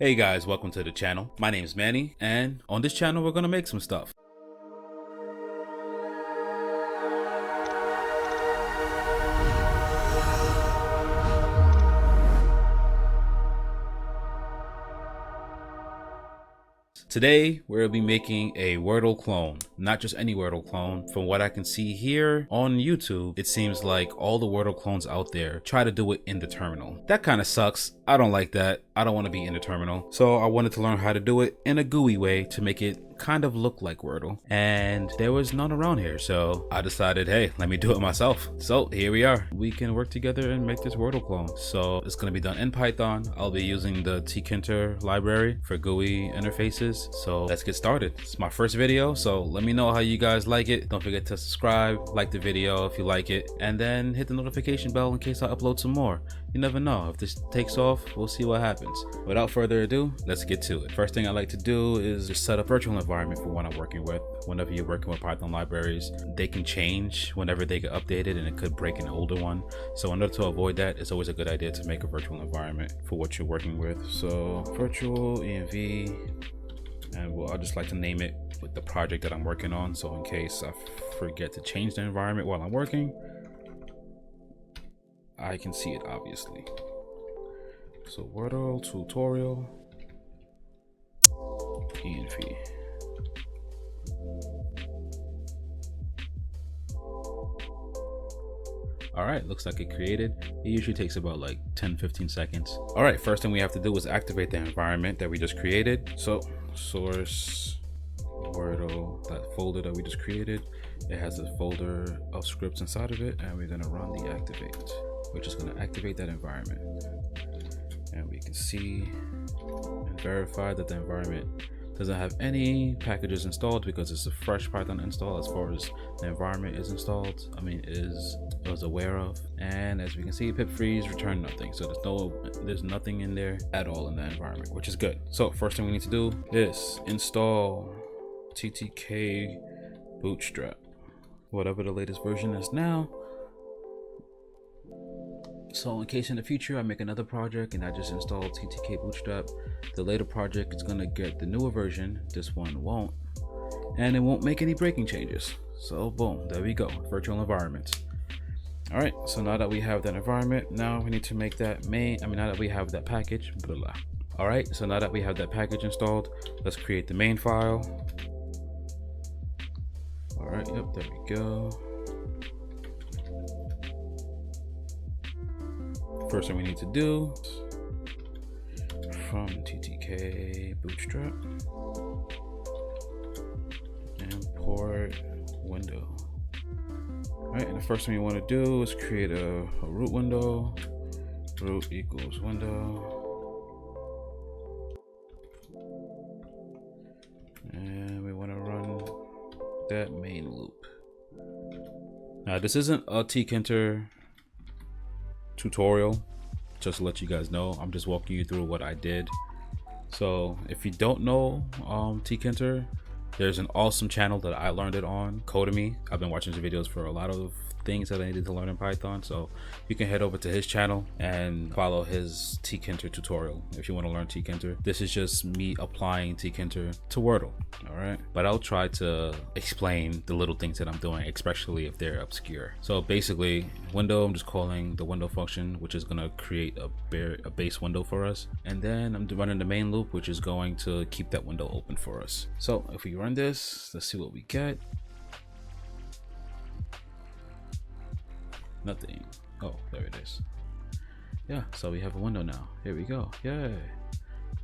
Hey guys, welcome to the channel. My name is Manny, and on this channel we're gonna make some stuff. Today, we'll be making a Wordle clone. Not just any Wordle clone. From what I can see here on YouTube, it seems like all the Wordle clones out there try to do it in the terminal. That kind of sucks. I don't like that. I don't want to be in the terminal. So I wanted to learn how to do it in a GUI way to make it kind of look like Wordle. And there was none around here. So I decided, hey, let me do it myself. So here we are. We can work together and make this Wordle clone. So it's going to be done in Python. I'll be using the Tkinter library for GUI interfaces. So let's get started. It's my first video, so let me know how you guys like it. Don't forget to subscribe, like the video if you like it, and then hit the notification bell in case I upload some more. You never know. If this takes off, we'll see what happens. Without further ado, let's get to it. First thing I like to do is just set up a virtual environment for what I'm working with. Whenever you're working with Python libraries, they can change whenever they get updated, and it could break an older one. So in order to avoid that, it's always a good idea to make a virtual environment for what you're working with. So virtual env, and I'll just like to name it with the project that I'm working on. So in case I forget to change the environment while I'm working, I can see it obviously. So Wordle tutorial env. All right, looks like it created. It usually takes about like 10-15 seconds. All right, first thing we have to do is activate the environment that we just created. So source Wordle, that folder that we just created, it has a folder of scripts inside of it, and we're gonna run the activate. We're just gonna activate that environment, and we can see and verify that the environment doesn't have any packages installed because it's a fresh Python install as far as the environment is installed. I was aware of. And as we can see, pip freeze return nothing. So there's nothing in there at all in that environment, which is good. So first thing we need to do is install TTK Bootstrap, whatever the latest version is now. So in case in the future I make another project and I just install TTK Bootstrap, the later project is gonna get the newer version. This one won't, and it won't make any breaking changes. So boom, there we go, virtual environment. All right, so now that we have that environment, now we need to make that now that we have that package, blah, blah. All right, so now that we have that package installed, let's create the main file. All right, yep, there we go. First thing we need to do, from TTK Bootstrap, import window. All right, and the first thing we want to do is create a root window. Root equals window. And we want to run that main loop. Now, this isn't a Tkinter tutorial, just to let you guys know. I'm just walking you through what I did. So if you don't know Tkinter, there's an awesome channel that I learned it on, Codemy. I've been watching his videos for a lot of things that I needed to learn in Python, so you can head over to his channel and follow his Tkinter tutorial if you want to learn Tkinter. This is just me applying Tkinter to Wordle. All right, but I'll try to explain the little things that I'm doing, especially if they're obscure. So basically, window, I'm just calling the window function, which is going to create a base window for us, and then I'm running the main loop, which is going to keep that window open for us. So if we run this, let's see what we get. Nothing. Oh, there it is. Yeah, so we have a window now. Here we go. Yay.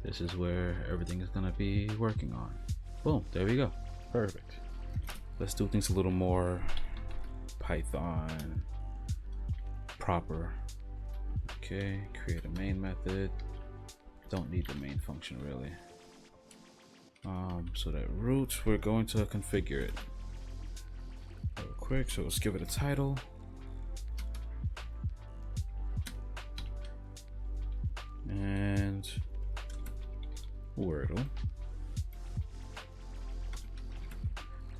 This is where everything is gonna be working on. Boom, there we go. Perfect. Let's do things a little more Python proper. Okay, create a main method. Don't need the main function really. So that root, we're going to configure it real quick. So let's give it a title. And Wordle,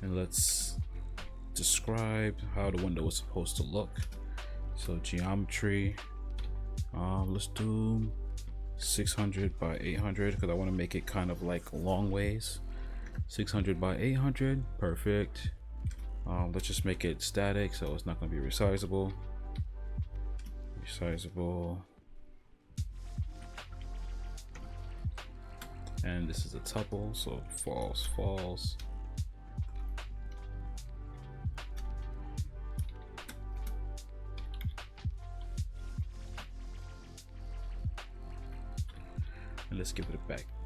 and let's describe how the window is supposed to look. So geometry, let's do 600 by 800 because I want to make it kind of like long ways. 600 by 800, perfect. Let's just make it static, so it's not going to be resizable. And this is a tuple, so false. And let's give it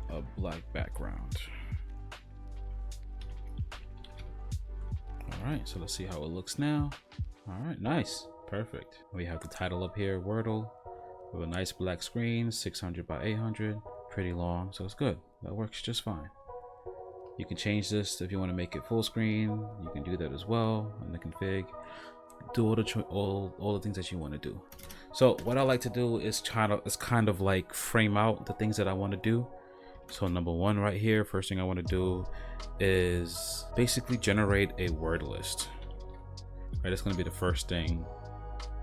a black background. All right, so let's see how it looks now. All right, nice, perfect. We have the title up here, Wordle, with a nice black screen, 600 by 800, pretty long, so it's good. That works just fine. You can change this if you want to make it full screen. You can do that as well in the config. Do all the things that you want to do. So what I like to do is kind of like frame out the things that I want to do. So number one right here, first thing I want to do is basically generate a word list. Right, that's going to be the first thing.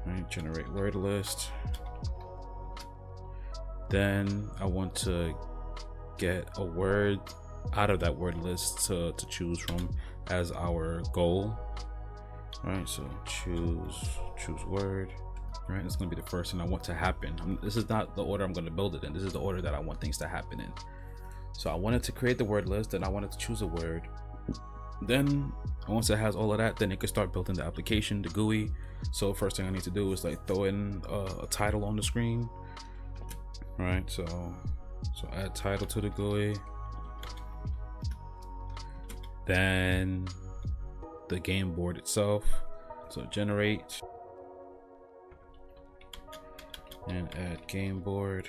Right, generate word list. Then I want to get a word out of that word list to choose from as our goal. Right, so choose word. Right, that's going to be the first thing I want to happen. This is not the order I'm going to build it in. This is the order that I want things to happen in. So I wanted to create the word list, then I wanted to choose a word. Then once it has all of that, then it can start building the application, the GUI. So first thing I need to do is like throw in a title on the screen. Right, so add title to the GUI. Then the game board itself. So generate and add game board.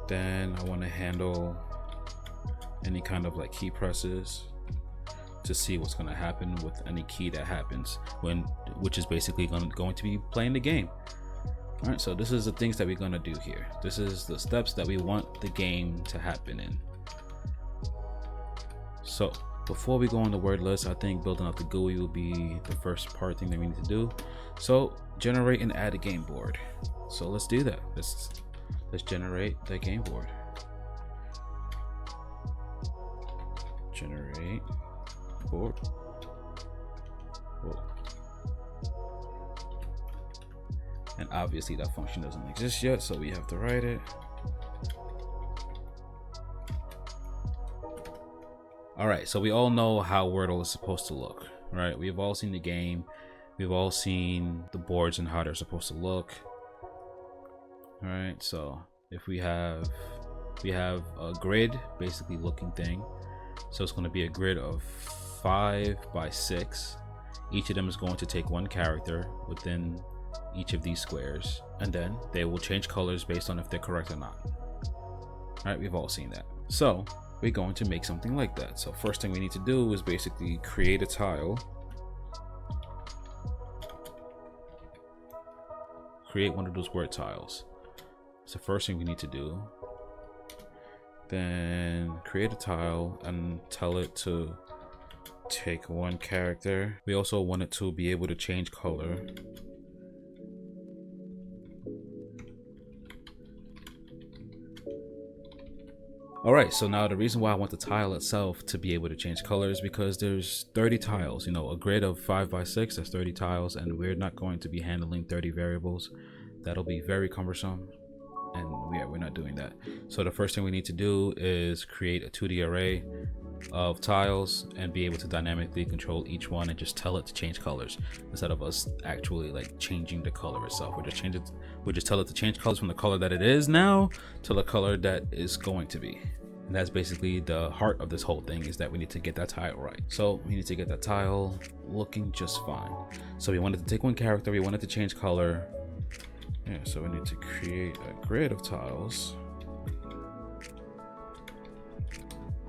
Then I want to handle any kind of like key presses to see what's going to happen with any key that happens which is basically going to be playing the game. All right, so this is the things that we're going to do here. This is the steps that we want the game to happen in. So before we go on the word list, I think building out the GUI will be the first thing that we need to do. So generate and add a game board. So let's do that. Let's generate the game board. Generate board. Whoa. And obviously that function doesn't exist yet, so we have to write it. All right, so we all know how Wordle is supposed to look, right? We've all seen the game. We've all seen the boards and how they're supposed to look. All right, so if we have a grid basically looking thing. So it's going to be a grid of 5 by 6. Each of them is going to take one character within each of these squares, and then they will change colors based on if they're correct or not. All right, we've all seen that. So we're going to make something like that. So first thing we need to do is basically create a tile. Create one of those word tiles. It's the first thing we need to do. Then create a tile and tell it to take one character. We also want it to be able to change color. All right, so now the reason why I want the tile itself to be able to change color is because there's 30 tiles, you know, a grid of 5 by 6, that's 30 tiles, and we're not going to be handling 30 variables. That'll be very cumbersome, and we're not doing that. So the first thing we need to do is create a 2D array of tiles and be able to dynamically control each one and just tell it to change colors instead of us actually like changing the color itself. We just tell it to change colors from the color that it is now to the color that is going to be. And that's basically the heart of this whole thing, is that we need to get that tile right. So we need to get that tile looking just fine. So we wanted to take one character, we wanted to change color. Yeah, so we need to create a grid of tiles.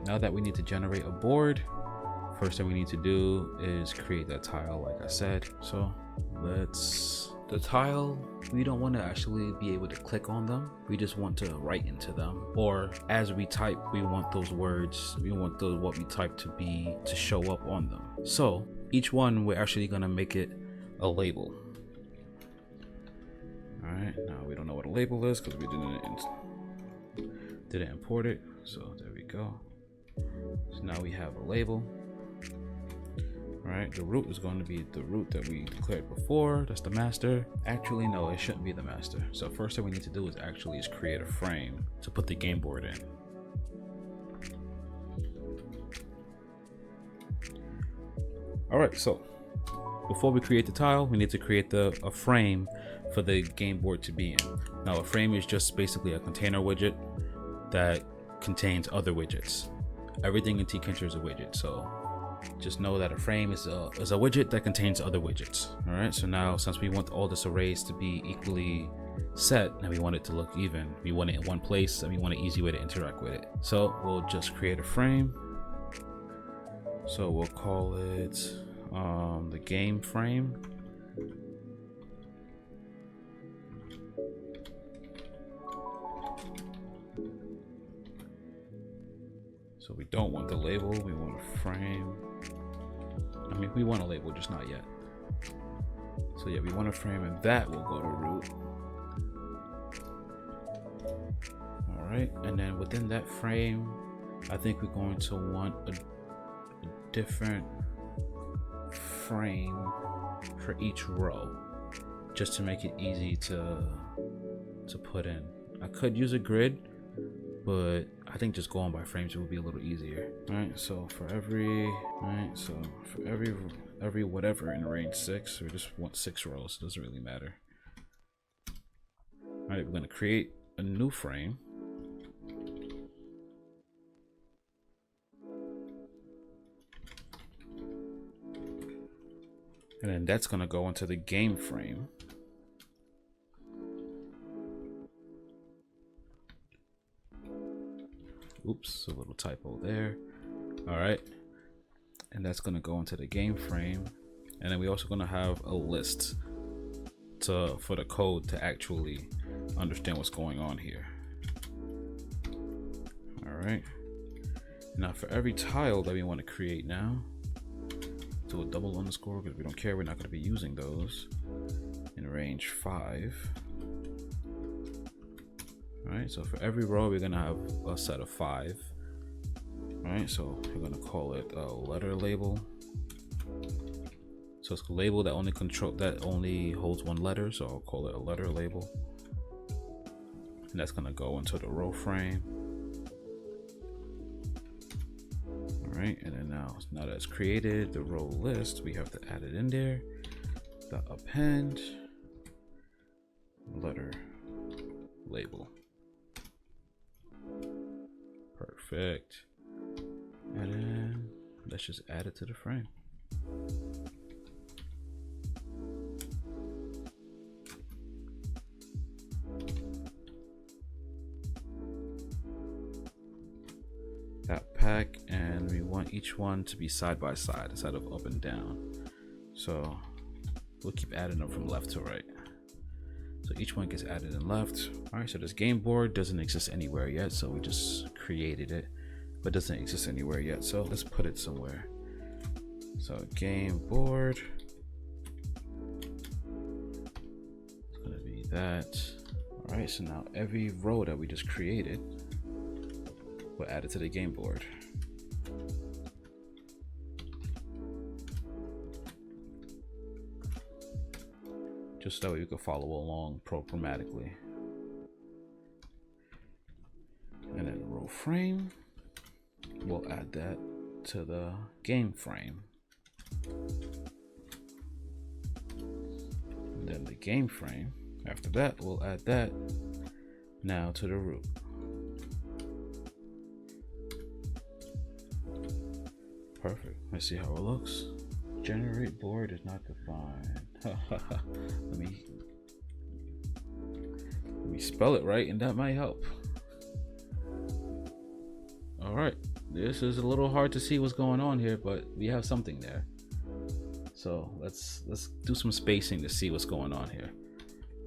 Now that we need to generate a board, first thing we need to do is create that tile like I said. So the tile, we don't want to actually be able to click on them. We just want to write into them, or as we type, we want those words, what we type to show up on them. So each one, we're actually going to make it a label. All right, now we don't know what a label is because we didn't import it. So there we go. So now we have a label. All right, the root is going to be the root that we declared before. That's the master. Actually, no, it shouldn't be the master. So first thing we need to do is actually create a frame to put the game board in. All right, so before we create the tile, we need to create a frame for the game board to be in. Now, a frame is just basically a container widget that contains other widgets. Everything in Tkinter is a widget, so just know that a frame is a widget that contains other widgets. All right, so now since we want all this arrays to be equally set and we want it to look even, we want it in one place and we want an easy way to interact with it. So we'll just create a frame. So we'll call it the game frame. So we don't want the label, we want a frame. I mean, we want a label, just not yet. So yeah, we want a frame and that will go to root. All right, and then within that frame, I think we're going to want a different frame for each row, just to make it easy to put in. I could use a grid, but I think just going by frames would be a little easier. All right, so for every whatever in range 6, we just want 6 rows. It doesn't really matter. All right, we're gonna create a new frame. And then that's gonna go into the game frame. Oops, a little typo there. All right, and that's gonna go into the game frame. And then we're also gonna have a list for the code to actually understand what's going on here. All right, now for every tile that we want to create now, do a double underscore because we don't care, we're not going to be using those, in range 5. All right, so for every row we're going to have a set of 5. All right, so we're going to call it a letter label. So it's a label that only holds one letter, so I'll call it a letter label. And that's going to go into the row frame. Right, and then now that it's created the row list, we have to add it in there. The append letter label. Perfect. And then let's just add it to the frame. That pack, and we want each one to be side by side instead of up and down. So we'll keep adding them from left to right. So each one gets added in left. All right, so this game board doesn't exist anywhere yet, so we just created it, but doesn't exist anywhere yet. So let's put it somewhere. So game board, it's gonna be that. All right, so now every row that we just created, we'll add it to the game board. Just so you can follow along programmatically. And then row frame, we'll add that to the game frame. And then the game frame, after that, we'll add that now to the root. Perfect. Let's see how it looks. Generate board is not defined. Let me spell it right, and that might help. All right, this is a little hard to see what's going on here, but we have something there. So let's do some spacing to see what's going on here.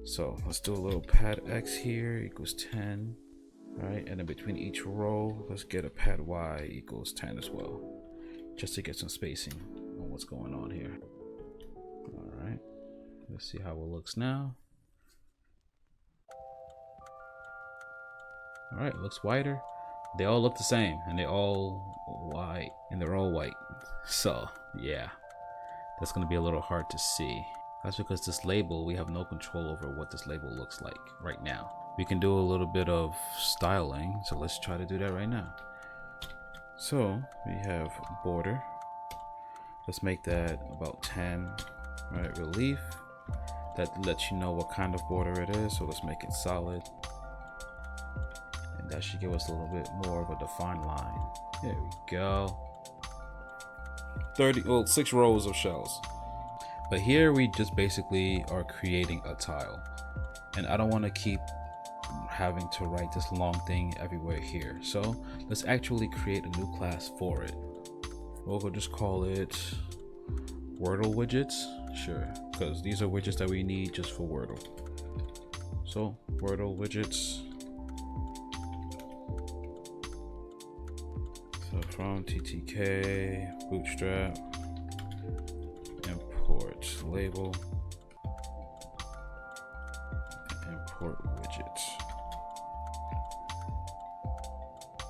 So let's do a little pad X here equals 10. All right, and then between each row, let's get a pad Y equals 10 as well, just to get some spacing on what's going on here. All right, let's see how it looks now. All right, looks whiter. They all look the same, and they're all white, So yeah, that's gonna be a little hard to see. That's because this label, we have no control over what this label looks like right now. We can do a little bit of styling, so let's try to do that right now. So we have border. Let's make that about 10. All right, relief. That lets you know what kind of border it is, so let's make it solid. And that should give us a little bit more of a defined line. There we go. 6 rows of shells. But here we just basically are creating a tile. And I don't want to keep having to write this long thing everywhere here. So let's actually create a new class for it. We'll just call it Wordle widgets. Sure, because these are widgets that we need just for Wordle. So Wordle widgets. So from TTK, bootstrap, import label, import widgets.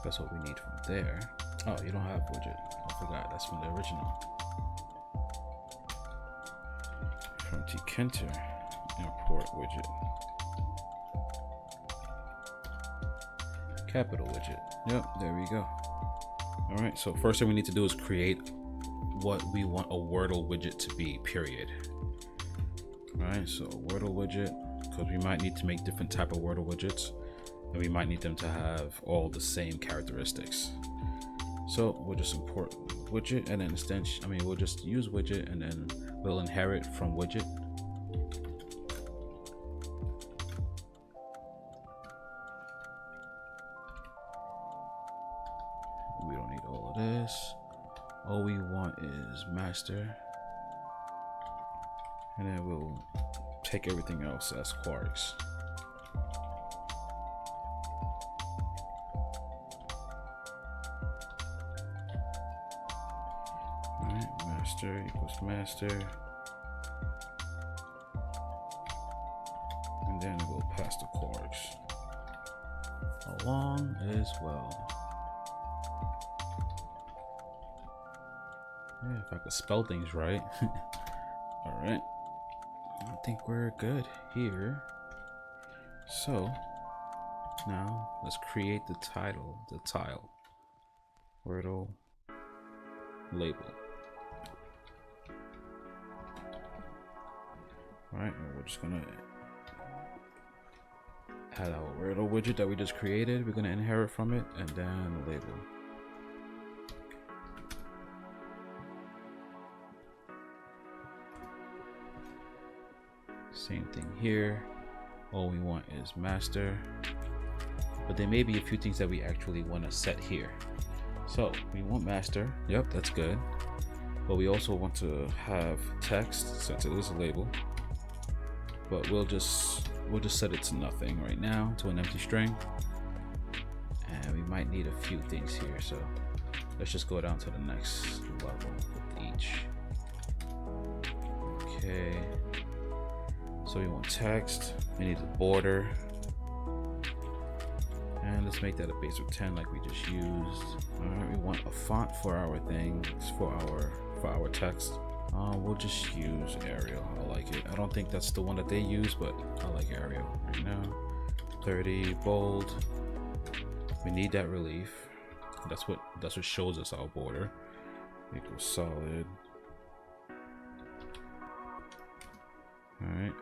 That's what we need from there. Oh, you don't have widget. I forgot, that's from the original. From Tkinter, import widget. Capital widget. Yep, there we go. All right, so first thing we need to do is create what we want a Wordle widget to be, period. All right, so Wordle widget, because we might need to make different type of Wordle widgets, and we might need them to have all the same characteristics. So we'll just import widget and then extension. We'll just use widget and then we'll inherit from widget. We don't need all of this. All we want is master. And then we'll take everything else as quarks. Master equals master, and then we'll pass the quarks along as well. Yeah, if I could spell things right. All right, I think we're good here. So now let's create the title, the tile, Wordle label. Alright, we're just gonna add our Wordle widget that we just created. We're gonna inherit from it and then label. Same thing here. All we want is master, but there may be a few things that we actually want to set here. So we want master. Yep, that's good. But we also want to have text since it is a label. But we'll just set it to nothing right now, to an empty string. And we might need a few things here, so let's just go down to the next level with each. Okay. So we want text, we need a border. And let's make that a base of 10 like we just used. Alright, we want a font for our things, for our text. We'll just use Arial. I like it. I don't think that's the one that they use, but I like Arial right now. 30 bold. We need that relief. That's what shows us our border. Equals solid. All right.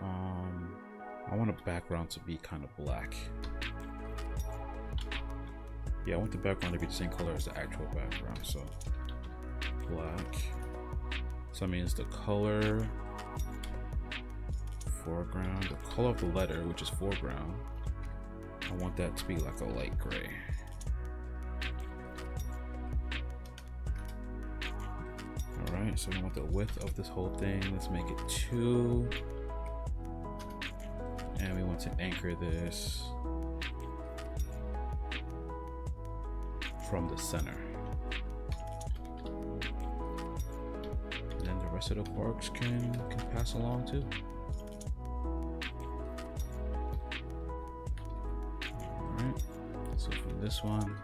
I want a background to be kind of black. Yeah, I want the background to be the same color as the actual background. So black. So that means the color foreground, the color of the letter, which is foreground, I want that to be like a light gray. All right, so we want the width of this whole thing. Let's make it 2. And we want to anchor this from the center. The rest of the quarks can pass along too. Alright, So from this one,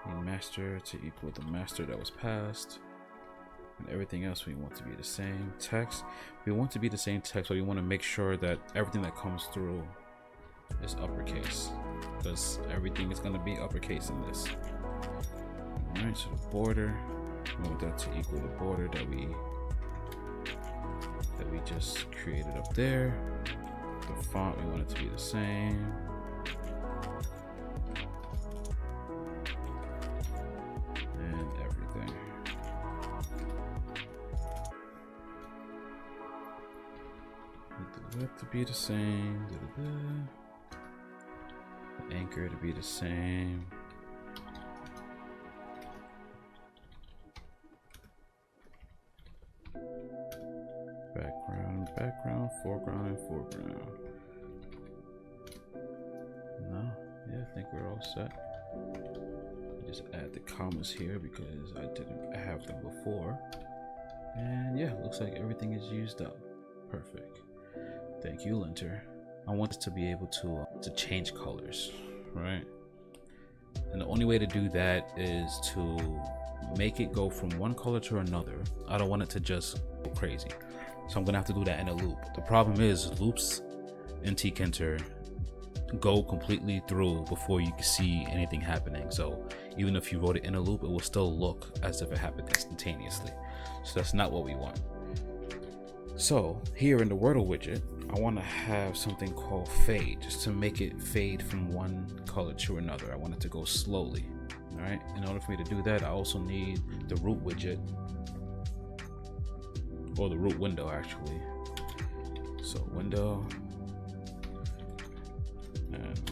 we need master to equal the master that was passed. And everything else we want to be the same. Text, we want to be the same text, but we want to make sure that everything that comes through is uppercase, because everything is going to be uppercase in this. All right, so the border, we want that to equal the border that we just created up there. The font, we want it to be the same. And everything. The width to be the same. The anchor to be the same. Background, foreground, and foreground. No, yeah, I think we're all set. Just add the commas here because I didn't have them before. And yeah, looks like everything is used up. Perfect. Thank you, linter. I want this to be able to change colors, right? And the only way to do that is to make it go from one color to another. I don't want it to just go crazy. So I'm gonna have to do that in a loop. The problem is loops in Tkinter go completely through before you can see anything happening. So even if you wrote it in a loop, it will still look as if it happened instantaneously. So that's not what we want. So here in the Wordle widget, I want to have something called fade, just to make it fade from one color to another. I want it to go slowly. All right. In order for me to do that, I also need the root widget, or the root window actually. So window, and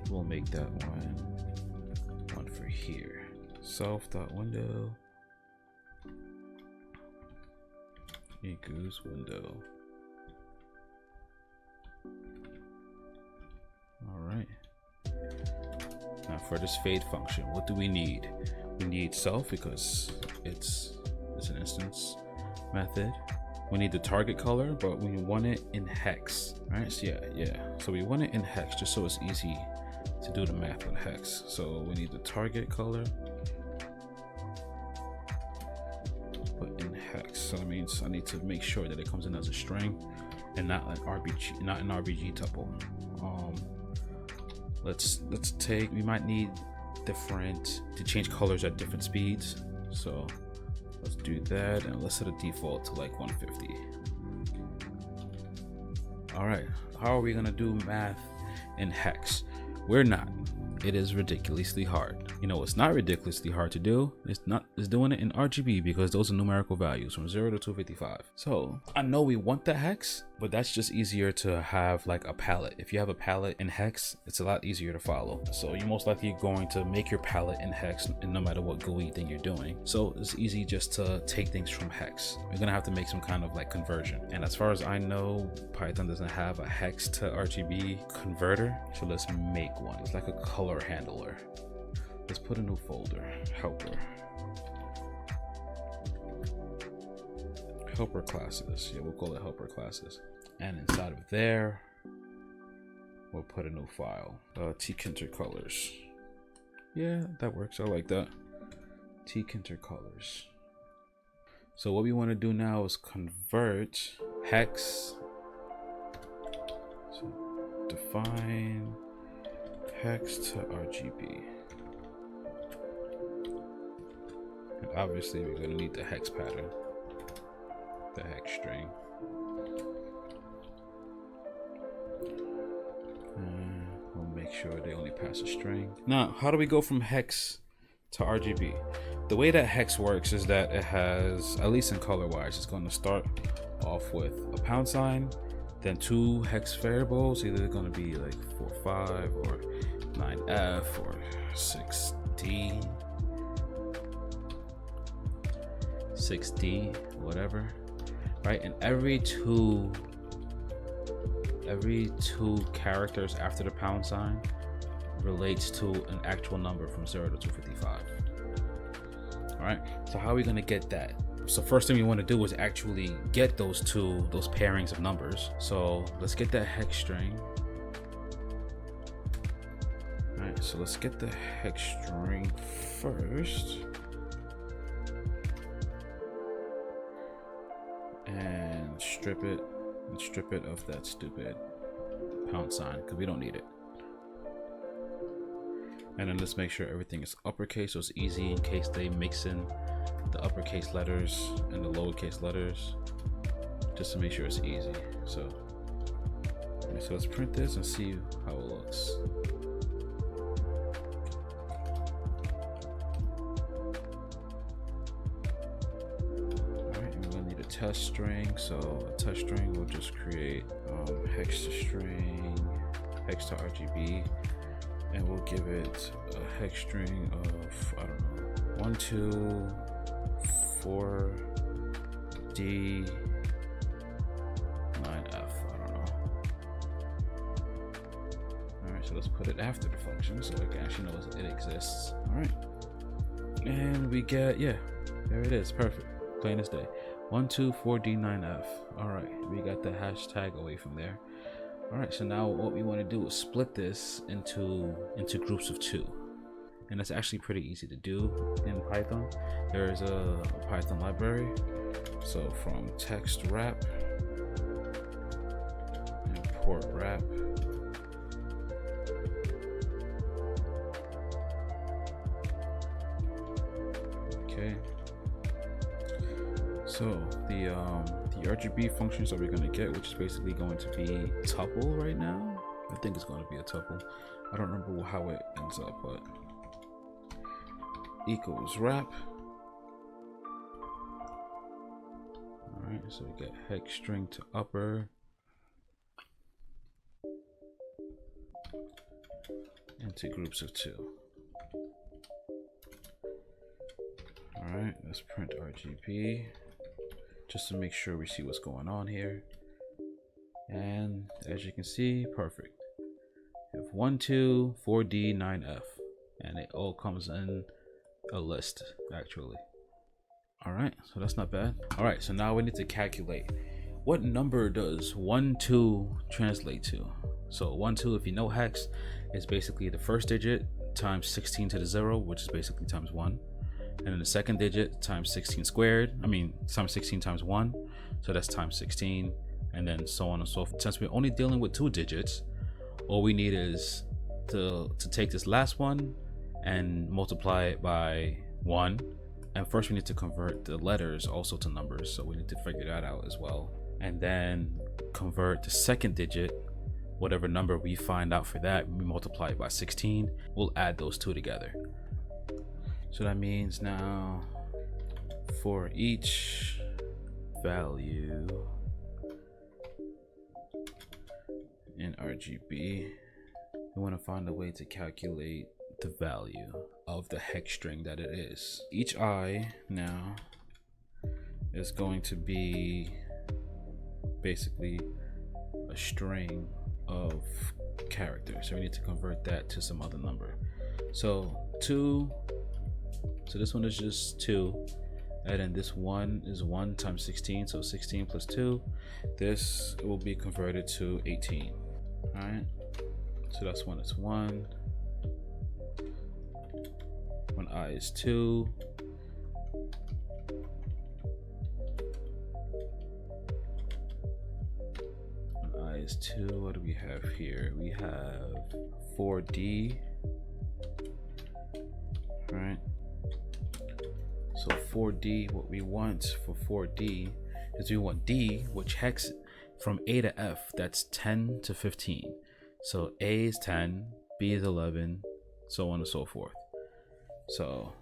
we'll make that one for here. Self.window equals window. All right. Now for this fade function, what do we need? We need self because it's an instance method. We need the target color, but we want it in hex. All right, so yeah. So we want it in hex just so it's easy to do the math with hex. So we need the target color, but in hex. So that means I need to make sure that it comes in as a string and not an RBG tuple. Let's take. We might need to change colors at different speeds. So let's do that, and let's set a default to like 150. All right, how are we gonna do math in hex? We're not. It is ridiculously hard. You know, it's not ridiculously hard to do. It's doing it in RGB because those are numerical values from 0 to 255. So I know we want the hex, but that's just easier to have like a palette. If you have a palette in hex, it's a lot easier to follow. So you're most likely going to make your palette in hex, and no matter what GUI thing you're doing. So it's easy just to take things from hex. We're gonna have to make some kind of like conversion. And as far as I know, Python doesn't have a hex to RGB converter. So let's make one. It's like a color handler. Let's put a new folder, helper classes. Yeah, we'll call it helper classes. And inside of there, we'll put a new file, Tkinter colors. Yeah, that works. I like that. Tkinter colors. So what we want to do now is convert hex. So define hex to RGB. And obviously we're going to need the hex pattern, the hex string. And we'll make sure they only pass a string. Now, how do we go from hex to RGB? The way that hex works is that it has, at least in color wise, it's going to start off with a pound sign, then two hex variables, either going to be like 45 or 9F or 6D, whatever, right? And every two characters after the pound sign relates to an actual number from 0 to 255. All right, so how are we going to get that? So first thing we want to do is actually get those pairings of numbers. So let's get that hex string. Alright, so let's get the hex string first. And strip it of that stupid pound sign because we don't need it. And then let's make sure everything is uppercase so it's easy in case they mix in the uppercase letters and the lowercase letters, just to make sure it's easy. So let's print this and see how it looks. Alright, we're gonna need a test string. So a test string will just create hex to string, hex to RGB, and we'll give it a hex string of, I don't know, 1, 2, 4, D, 9F, I don't know. Alright, so let's put it after the function so it actually knows it exists. Alright. And we get, yeah, there it is, perfect. Plain as day. 1, 2, 4, D, 9F. Alright, we got the hashtag away from there. Alright, so now what we want to do is split this into groups of 2. And that's actually pretty easy to do in Python. There is a Python library. So from text wrap, import wrap, okay. So the RGB functions that we're going to get, which is basically going to be tuple right now. I think it's going to be a tuple. I don't remember how it ends up, but equals wrap. All right, so we get hex string to upper into groups of 2. All right, let's print RGB just to make sure we see what's going on here. And as you can see, perfect. We have 1, 2, 4, D, 9F, and it all comes in a list actually. All right, so that's not bad. All right, so now we need to calculate what number does 1, 2 translate to. So 1, 2, if you know hex, is basically the first digit times 16 to the 0, which is basically times 1. And then the second digit times 16 squared, times 16 times 1, so that's times 16, and then so on and so forth. Since we're only dealing with 2 digits, all we need is to take this last one and multiply it by 1. And first we need to convert the letters also to numbers, so we need to figure that out as well. And then convert the second digit, whatever number we find out for that, we multiply it by 16. We'll add those 2 together. So that means now for each value in RGB, we want to find a way to calculate the value of the hex string that it is. Each I now is going to be basically a string of characters. So we need to convert that to some other number. So 2. So this one is just 2, and then this one is 1 times 16, so 16 plus 2. This will be converted to 18. All right, so that's when it's 1. When I is 2. When I is 2, what do we have here? We have 4D. All right. So 4D, what we want for 4D is we want D, which hex from A to F, that's 10 to 15. So A is 10, B is 11, so on and so forth. So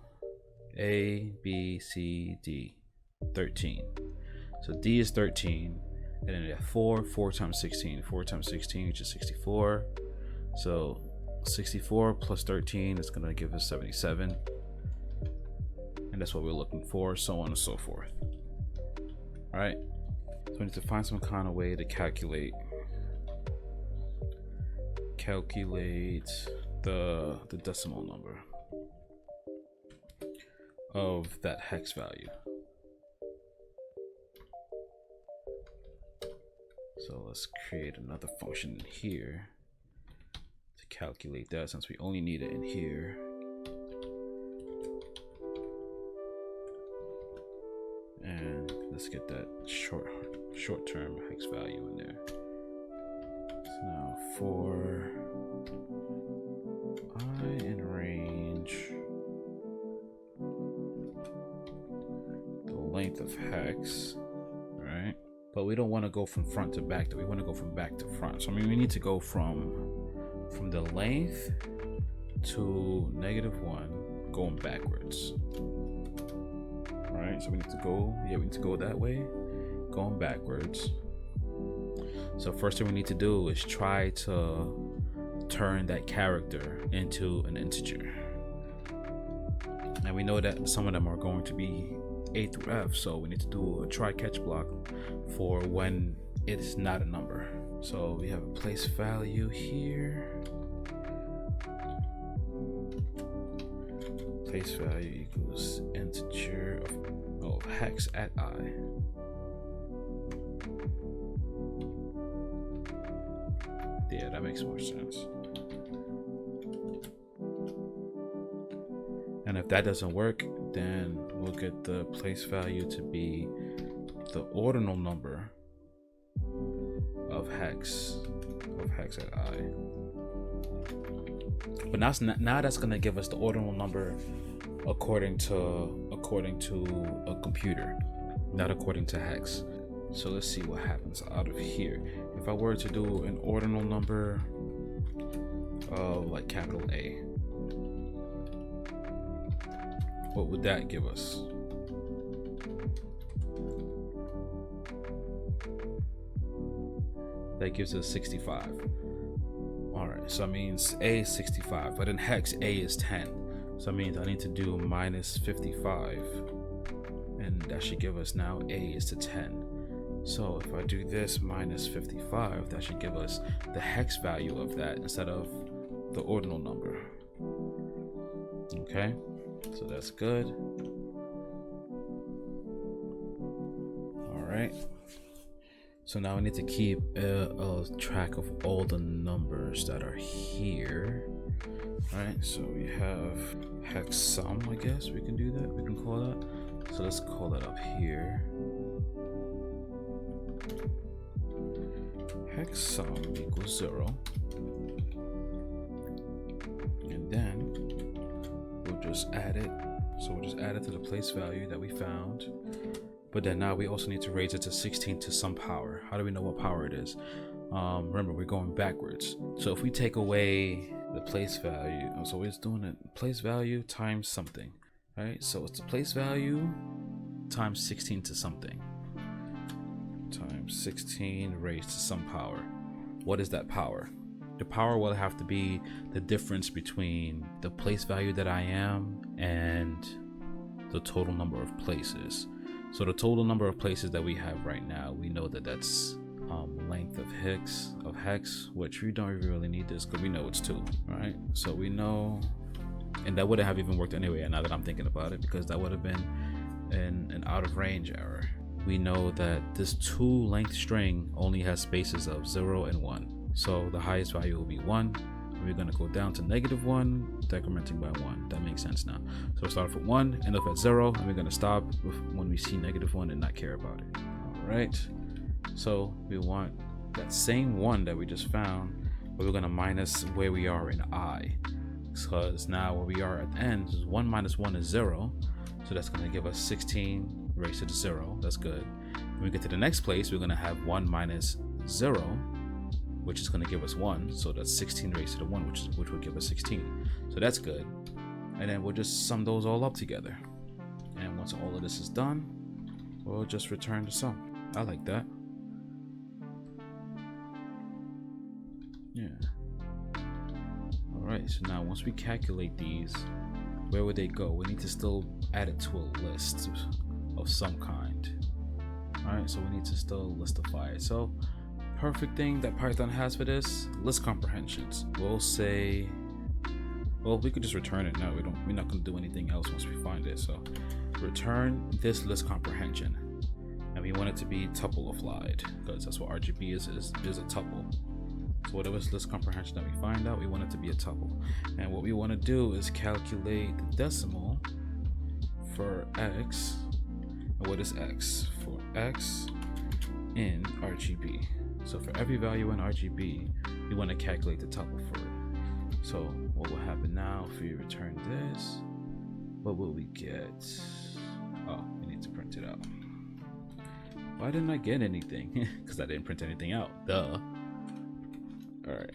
A, B, C, D, 13. So D is 13, and then we have 4 times 16, 4 times 16, which is 64. So 64 plus 13 is gonna give us 77. And that's what we're looking for, so on and so forth. All right, so we need to find some kind of way to calculate the decimal number of that hex value. So let's create another function here to calculate that since we only need it in here. And let's get that short-term hex value in there. So now for I in range, the length of hex, right? But we don't want to go from front to back, though. We want to go from back to front. So I mean, we need to go from the length to -1, going backwards. Right, so we need to go that way, going backwards. So first thing we need to do is try to turn that character into an integer. And we know that some of them are going to be A through F, so we need to do a try catch block for when it is not a number. So we have a place value here. Place value equals integer of hex at I. Yeah, that makes more sense. And if that doesn't work, then we'll get the place value to be the ordinal number of hex at I. But now that's gonna give us the ordinal number according to a computer, not according to hex. So let's see what happens out of here. If I were to do an ordinal number of like capital A, what would that give us? That gives us 65. Alright, so that means A is 65, but in hex A is 10. So that means I need to do minus 55, and that should give us now A is to 10. So if I do this minus 55, that should give us the hex value of that instead of the ordinal number. Okay, so that's good. All right. So now I need to keep a track of all the numbers that are here. All right, so we have hex sum, I guess we can do that. We can call that. So let's call that up here. Hex sum equals 0. And then we'll just add it. So we'll just add it to the place value that we found. But then now we also need to raise it to 16 to some power. How do we know what power it is? Remember, we're going backwards. So if we take away the place value, so we're just doing it place value times something, right? So it's the place value times 16 to something, times 16 raised to some power. What is that power? The power will have to be the difference between the place value that I am and the total number of places. So the total number of places that we have right now, we know that that's length of hex, which we don't really need this because we know it's 2, right? So we know, and that wouldn't have even worked anyway now that I'm thinking about it, because that would have been an out of range error. We know that this 2 length string only has spaces of 0 and 1. So the highest value will be 1. We're going to go down to -1, decrementing by 1. That makes sense now. So we'll start off at 1, end up at 0, and we're going to stop when we see -1 and not care about it. All right. So we want that same 1 that we just found, but we're going to minus where we are in I. Because now where we are at the end, 1 minus 1 is 0. So that's going to give us 16 raised to the 0. That's good. When we get to the next place, we're going to have 1 minus 0, which is going to give us 1. So that's 16 raised to the 1, which will give us 16. So that's good. And then we'll just sum those all up together. And once all of this is done, we'll just return the sum. I like that. Yeah. All right, so now once we calculate these, where would they go? We need to still add it to a list of some kind. All right, so we need to still listify it. So perfect thing that Python has for this, list comprehensions. We'll say, well, we could just return it now. We're not going to do anything else once we find it. So return this list comprehension, and we want it to be tuple applied because that's what RGB is a tuple. So whatever list comprehension that we find out, we want it to be a tuple. And what we want to do is calculate the decimal for x. And what is x? For x in RGB. So for every value in RGB, we want to calculate the tuple for it. So what will happen now if we return this? What will we get? Oh, we need to print it out. Why didn't I get anything? Because I didn't print anything out. Duh. Alright.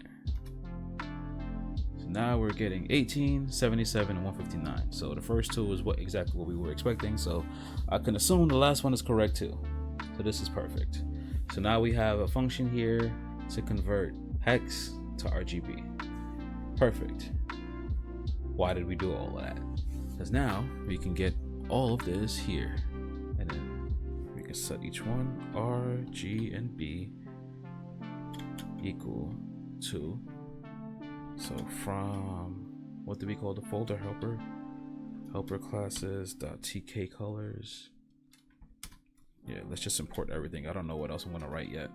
So now we're getting 18, 77, and 159. So the first two is exactly what we were expecting. So I can assume the last one is correct too. So this is perfect. So now we have a function here to convert hex to RGB. Perfect. Why did we do all of that? Because now we can get all of this here. And then we can set each one R, G, and B equal to. So from, what do we call the folder? Helper? Helper classes.tk colors. Yeah, let's just import everything. I don't know what else I'm gonna write yet.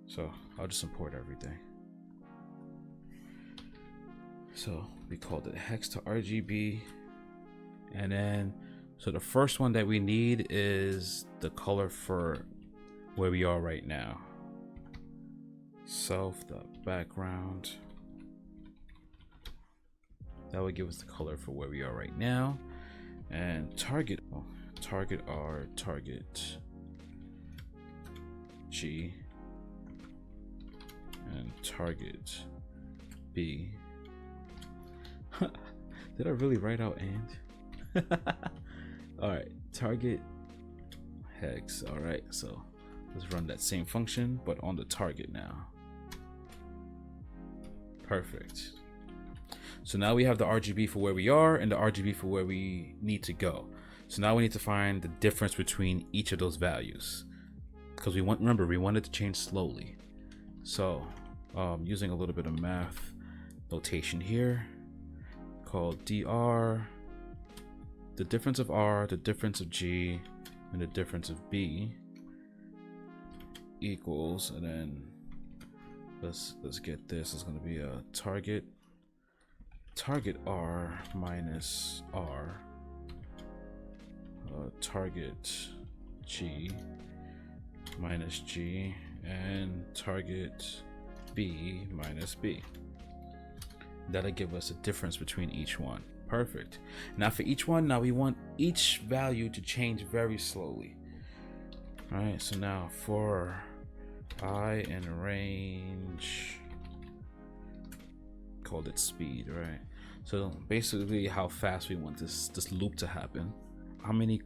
So I'll just import everything. So we called it hex to RGB. And then, so the first one that we need is the color for where we are right now. Self.background. That would give us the color for where we are right now. And target, target R, target G, and target B. Did I really write out and? All right, target hex. All right, so let's run that same function, but on the target now. Perfect. So now we have the RGB for where we are and the RGB for where we need to go. So now we need to find the difference between each of those values, because remember, we wanted to change slowly. So using a little bit of math notation here, called dr, the difference of R, the difference of G, and the difference of B equals, and then let's get this. It's going to be a target R minus R, target G minus G, and target B minus B. That'll give us a difference between each one. Perfect. Now for each one, now we want each value to change very slowly. All right, so now for I in range, called it speed, right? So basically how fast we want this loop to happen. How many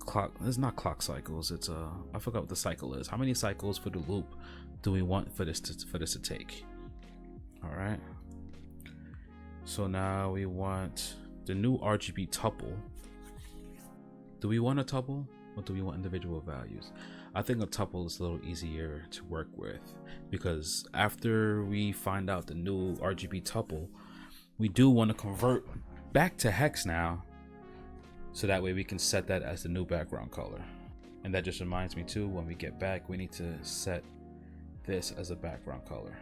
it's not clock cycles, it's I forgot what the cycle is. How many cycles for the loop do we want for this to take? All right. So now we want the new RGB tuple. Do we want a tuple or do we want individual values? I think a tuple is a little easier to work with, because after we find out the new RGB tuple, we do want to convert back to hex now, so that way we can set that as the new background color. And that just reminds me too, when we get back, we need to set this as a background color.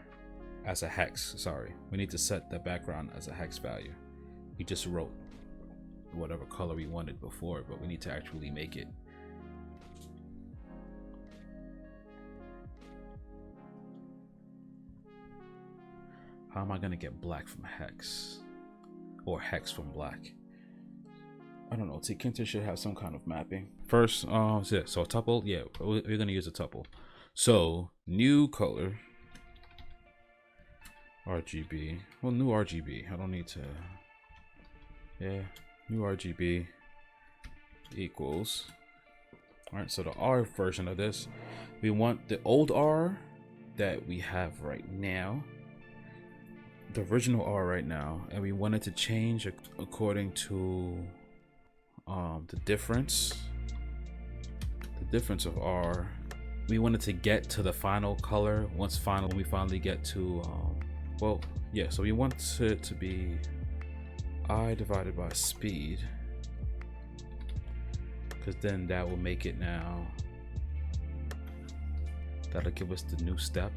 As a hex, sorry. We need to set the background as a hex value. We just wrote whatever color we wanted before, but we need to actually make it. How am I gonna get black from hex? Or hex from black? I don't know, Tkinter should have some kind of mapping. First, so a tuple, yeah, we're gonna use a tuple. So, new color. RGB, well, new RGB, I don't need to, yeah, new RGB equals, all right, so the R version of this, we want the old R that we have right now, the original R right now, and we want it to change according to the difference of R. We wanted to get to the final color when we finally get to well, yeah, so we want it to be I divided by speed, because then that will make it now, that'll give us the new step.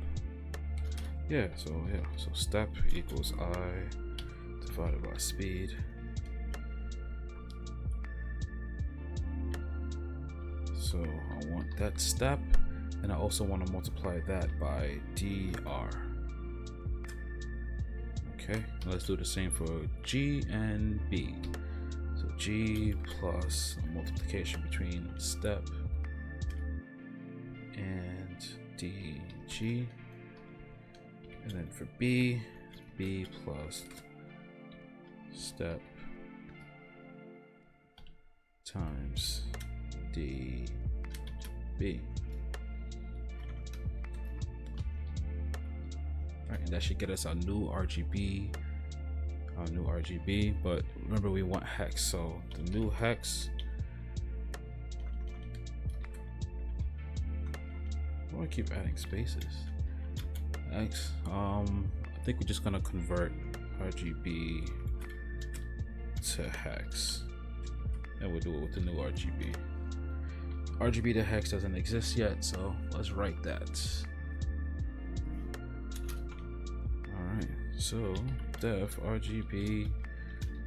So step equals I divided by speed. So I want that step, and I also want to multiply that by dr. Okay, let's do the same for G and B. So G plus a multiplication between step and dg. And then for B plus step times db. Right, and that should get us our new RGB. But remember we want hex, so the new hex. Why do I keep adding spaces? X. I think we're just gonna convert RGB to hex, and we'll do it with the new RGB. RGB to hex doesn't exist yet, so let's write that. All right, so def RGB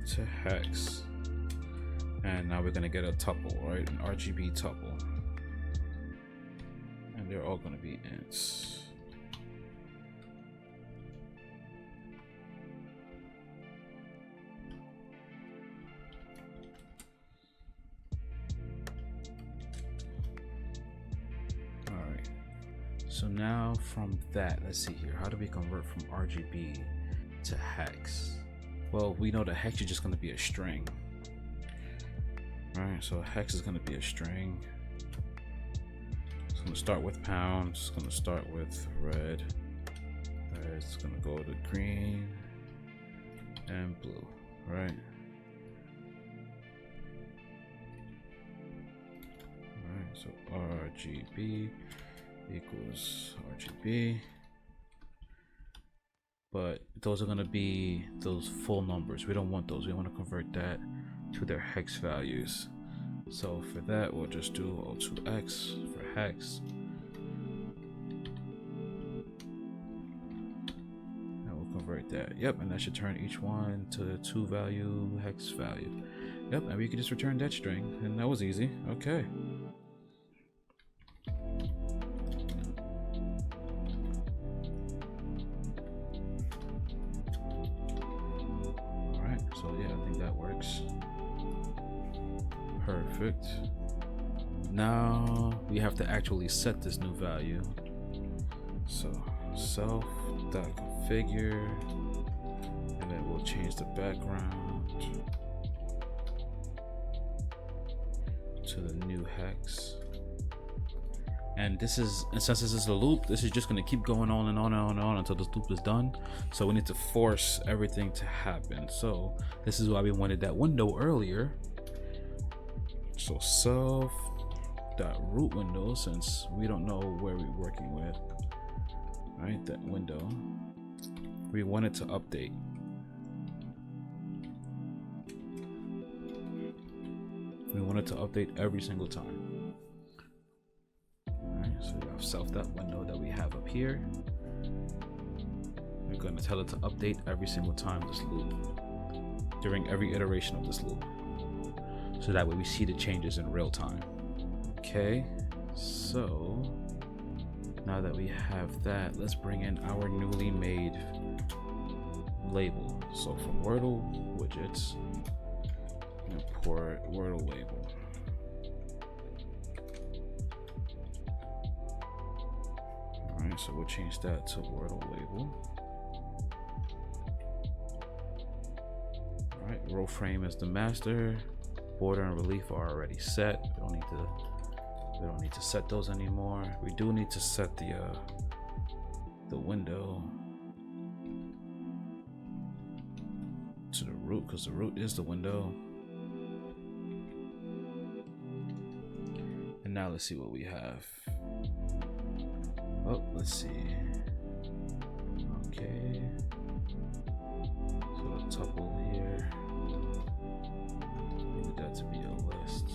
to hex, and now we're gonna get a tuple, right? An RGB tuple, and they're all gonna be ints. So now from that, let's see here. How do we convert from RGB to hex? Well, we know that hex is just going to be a string. Right, so hex is going to be a string. It's going to start with pound. It's going to start with red. Right, it's going to go to green and blue. Right. Alright, so RGB equals RGB, but those are going to be those full numbers. We don't want those. We want to convert that to their hex values. So for that, we'll just do O2X for hex, and we'll convert that. Yep, and that should turn each one to the 2-value hex value. Yep, and we can just return that string, and that was easy. Okay. So yeah, I think that works. Perfect. Now we have to actually set this new value. So self.configure, and then we'll change the background to the new hex. And this is, and since this is a loop, this is just going to keep going on and on and on and on until this loop is done. So we need to force everything to happen. So this is why we wanted that window earlier. So self.root window, since we don't know where we're working with, right? That window, we want it to update. We want it to update every single time. So we have self.window that we have up here. We're going to tell it to update every single time this loop, during every iteration of this loop, so that way we see the changes in real time. Okay, so now that we have that, let's bring in our newly made label. So from Wordle widgets, import Wordle label. Alright, so we'll change that to Wordle label. Alright, row frame is the master. Border and relief are already set. We don't need to set those anymore. We do need to set the window to the root, because the root is the window. And now let's see what we have. Oh, let's see. Okay. So the tuple here, we need that to be a list.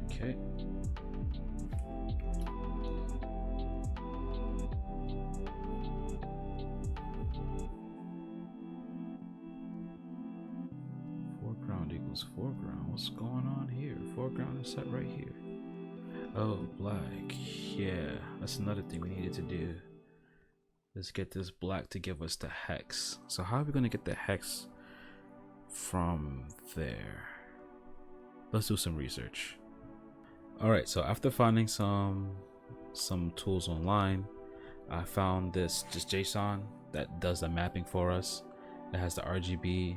Okay. equals foreground. What's going on here? Foreground is set right here. Oh, black. Yeah, that's another thing we needed to do. Let's get this black to give us the hex. So how are we going to get the hex from there? Let's do some research. All right, so after finding some tools online, I found this JSON that does the mapping for us. It has the RGB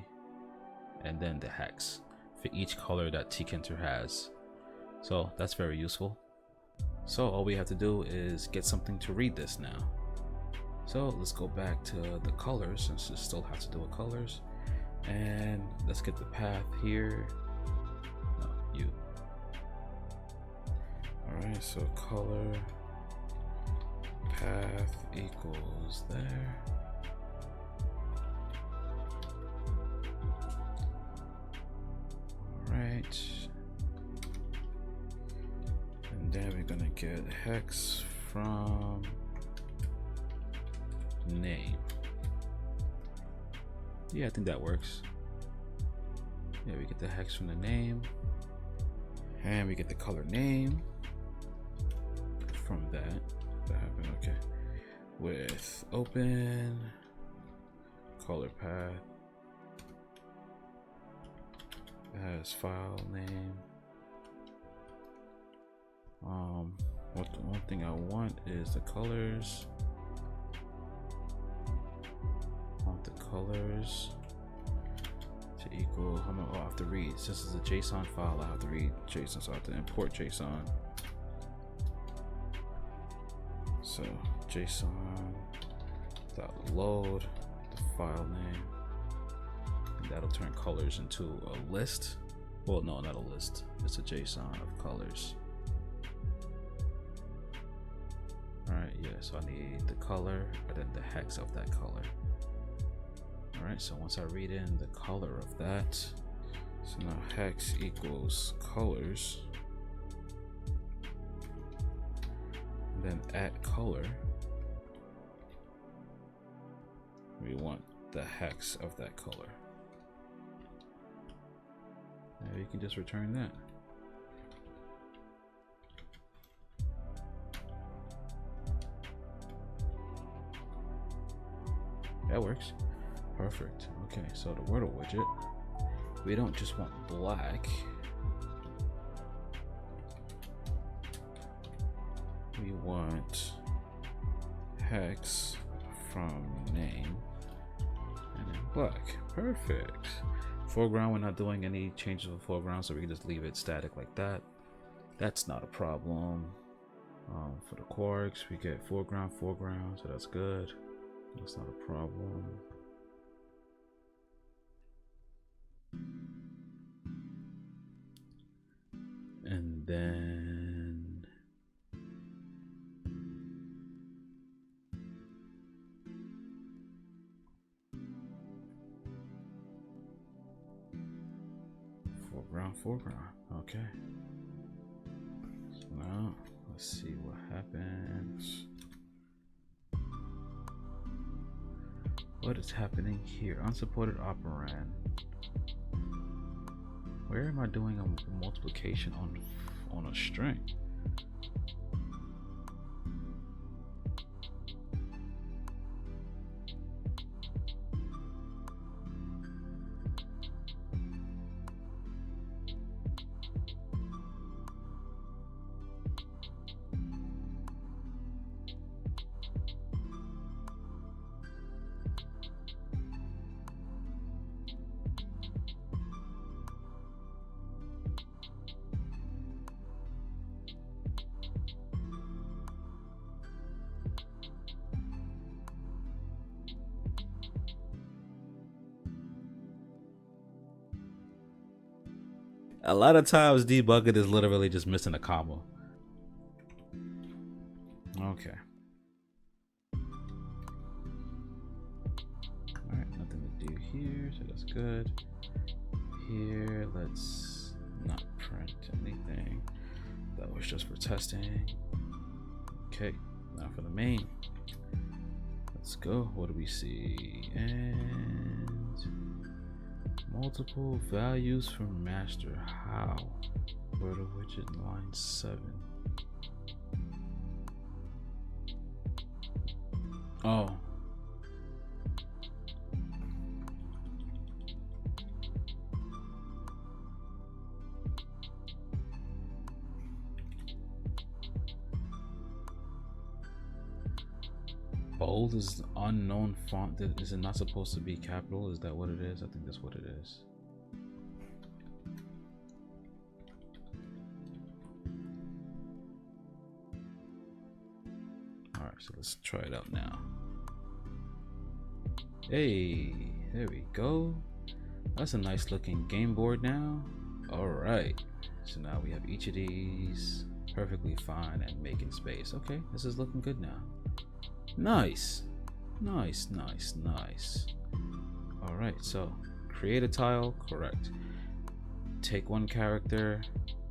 and then the hex for each color that Tkinter has. So that's very useful. So all we have to do is get something to read this now. So let's go back to the colors, since it still has to do with colors. And let's get the path here. No, you. Alright, so color path equals there. Alright. And then we're gonna get hex from name. Yeah, I think that works. Yeah, we get the hex from the name. And we get the color name from that. That happened, okay. With open color path as file name. What the one thing I want is the colors. I want the colors to equal how much? Oh, I have to read. Since this is a JSON file, I have to read JSON, so I have to import JSON. So JSON.load the file name, and that'll turn colors into a list. Well, no, not a list. It's a JSON of colors. All right, yeah. So I need the color and then the hex of that color. All right. So once I read in the color of that, so now hex equals colors. Then at color, we want the hex of that color. And you can just return that. That works. Perfect. Okay, so the Wordle widget, we don't just want black. We want hex from name and then black. Perfect. Foreground, we're not doing any changes of foreground, so we can just leave it static like that. That's not a problem. For the quarks, we get foreground, so that's good. That's not a problem. And then foreground. Okay. So now let's see what happens. What is happening here? Unsupported operand. Where am I doing a multiplication on a string? A lot of times debugging is literally just missing a comma. Okay. Alright, nothing to do here, so that's good. Here, let's not print anything. That was just for testing. Okay, now for the main. Let's go. What do we see? And Multiple values for master. How? Wordle widget line 7. Oh. Bold is unknown font. Is it not supposed to be capital? Is that what it is? I think that's what it is. All right, so let's try it out now. Hey, there we go. That's a nice looking game board now. All right, so now we have each of these perfectly fine and making space. Okay, this is looking good now. Nice, nice, nice, nice. All right, so create a tile, correct. Take one character.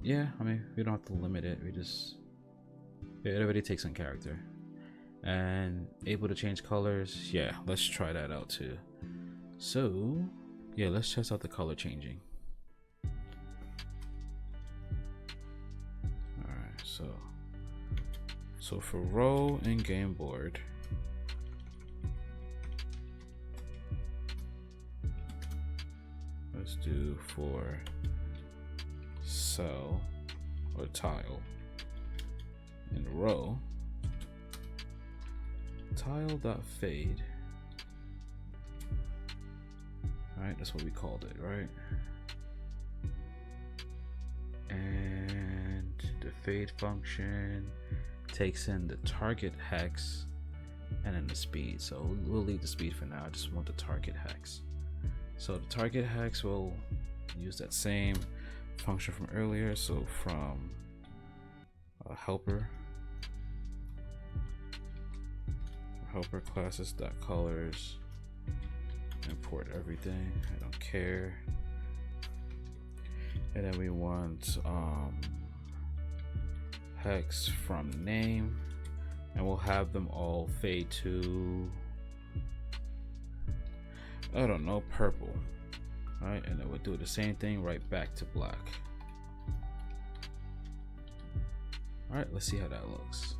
Yeah, I mean, we don't have to limit it. We just, it already takes one character. And able to change colors. Yeah, let's try that out too. So yeah, let's test out the color changing. All right, so for row and game board, let's do for cell or tile and row, tile.fade. All right, that's what we called it, right? And the fade function takes in the target hex and then the speed. So we'll leave the speed for now. I just want the target hex. So the target hex will use that same function from earlier. So from helper classes.colors, import everything. I don't care. And then we want hex from name, and we'll have them all fade to, I don't know, purple. All right, and then we'll do the same thing right back to black. All right, let's see how that looks.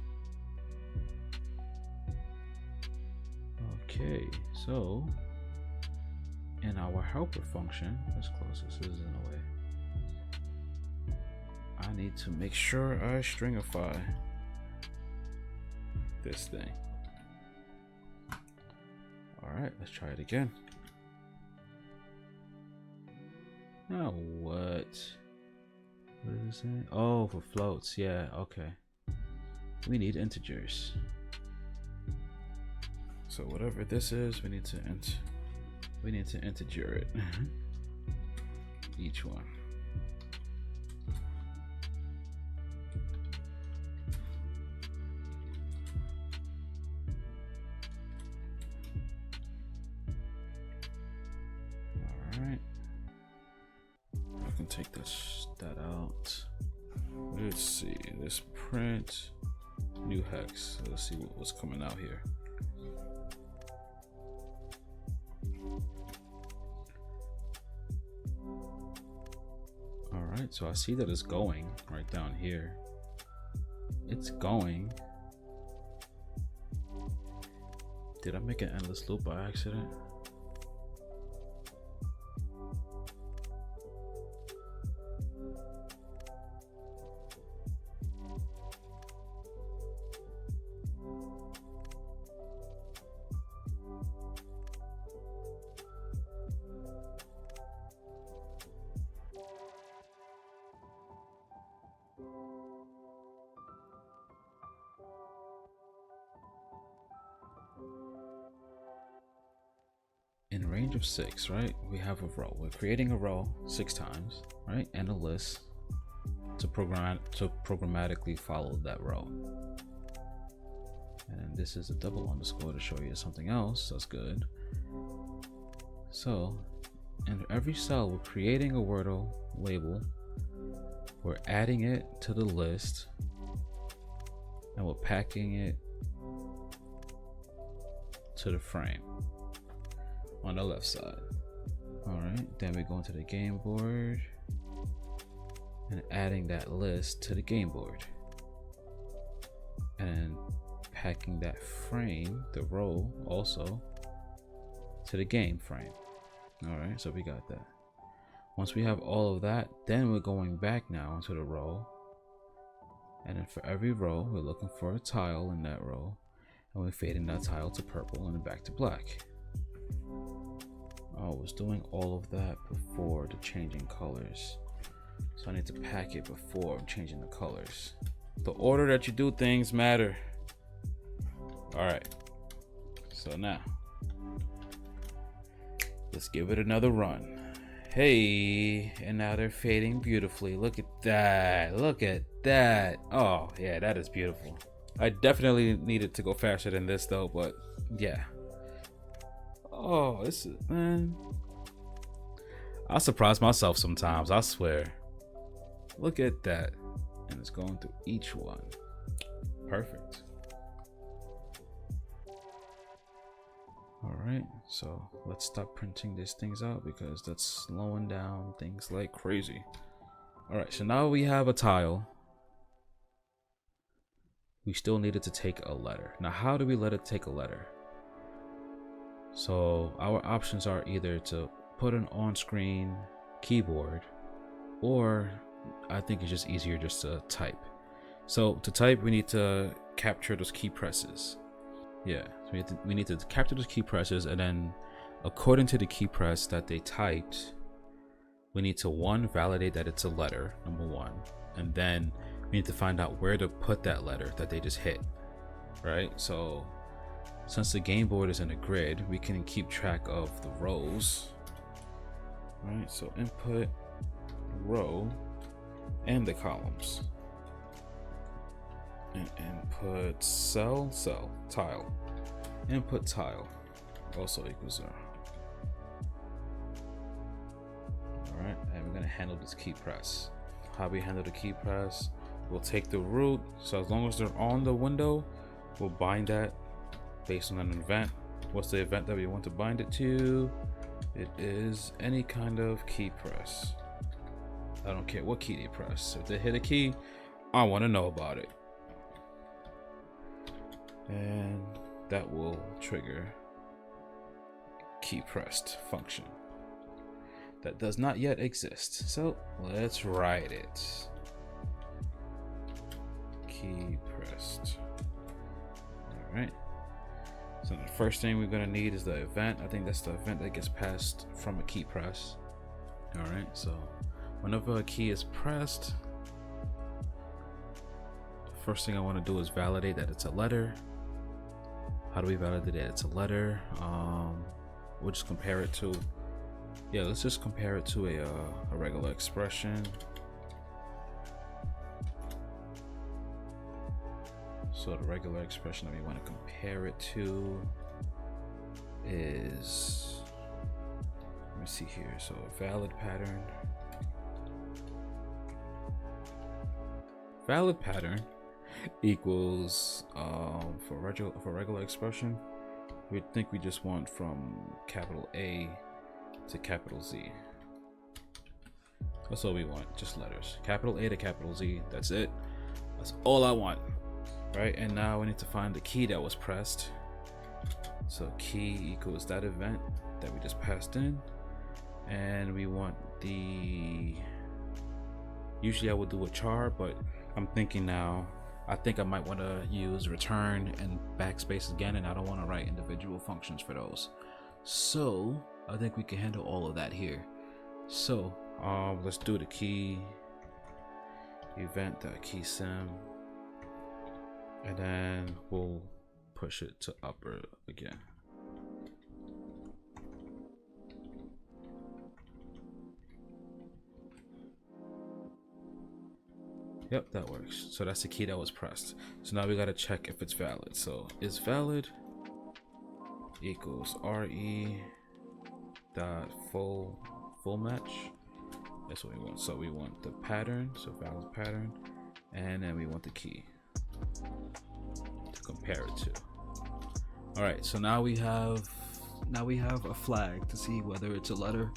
Okay, so in our helper function, let's close this, is in the way. I need to make sure I stringify this thing. All right, let's try it again. Now what is it saying? Oh, for floats. Yeah, okay. We need integers. So whatever this is, we need to integer it. Each one. All right. I can take that out. Let's see. Let's print new hex. Let's see what's coming out here. Alright, so I see that it's going right down here. It's going. Did I make an endless loop by accident? In range of 6, right? We have a row. We're creating a row 6 times, right? And a list to programmatically follow that row. And then this is a double underscore to show you something else. That's good. So in every cell, we're creating a Wordle label. We're adding it to the list, and we're packing it to the frame on the left side. All right, then we go into the game board and adding that list to the game board, and packing that frame, the row, also to the game frame. All right, so we got that. Once we have all of that, then we're going back now into the row, and then for every row we're looking for a tile in that row, and we're fading that tile to purple and then back to black. I was doing all of that before the changing colors, so I need to pack it before I'm changing the colors. The order that you do things matter. All right, so now let's give it another run. Hey, and now they're fading beautifully. Look at that, look at that. Oh yeah, that is beautiful. I definitely needed to go faster than this though, but yeah. Oh, this is, man, I surprise myself sometimes, I swear. Look at that. And it's going through each one. Perfect. All right, so let's stop printing these things out because that's slowing down things like crazy. All right, so now we have a tile. We still needed to take a letter. Now, how do we let it take a letter? So our options are either to put an on-screen keyboard, or I think it's just easier just to type. So to type, we need to capture those key presses. Yeah, so we need to capture those key presses, and then according to the key press that they typed, we need to validate that it's a letter, number one, and then we need to find out where to put that letter that they just hit, right? So since the game board is in a grid, we can keep track of the rows. All right, so input, row, and the columns. And input cell, tile. Input tile also equals 0. All right, and we're gonna handle this key press. How we handle the key press, we'll take the root. So as long as they're on the window, we'll bind that based on an event. What's the event that we want to bind it to? It is any kind of key press. I don't care what key they press. If they hit a key, I want to know about it. And that will trigger key pressed function that does not yet exist. So let's write it. Key pressed. All right. So the first thing we're gonna need is the event. I think that's the event that gets passed from a key press. All right. So whenever a key is pressed, the first thing I want to do is validate that it's a letter. How do we validate that it's a letter? We'll just compare it to, let's just compare it to a regular expression. So the regular expression that we want to compare it to is, let me see here. So valid pattern equals for regular expression, we think we just want from capital A to capital Z. That's all we want, just letters. Capital A to capital Z, that's it. That's all I want. Right, and now we need to find the key that was pressed. So key equals that event that we just passed in, and we want the, usually I would do a char, but I'm thinking now, I think I might want to use return and backspace again, and I don't want to write individual functions for those. So I think we can handle all of that here. So let's do the key event.keySim, and then we'll push it to upper again. Yep, that works. So that's the key that was pressed. So now we got to check if it's valid. So is valid equals re dot full match. That's what we want. So we want the pattern, so valid pattern, and then we want the key to compare it to. All right, so now we have a flag to see whether it's a letter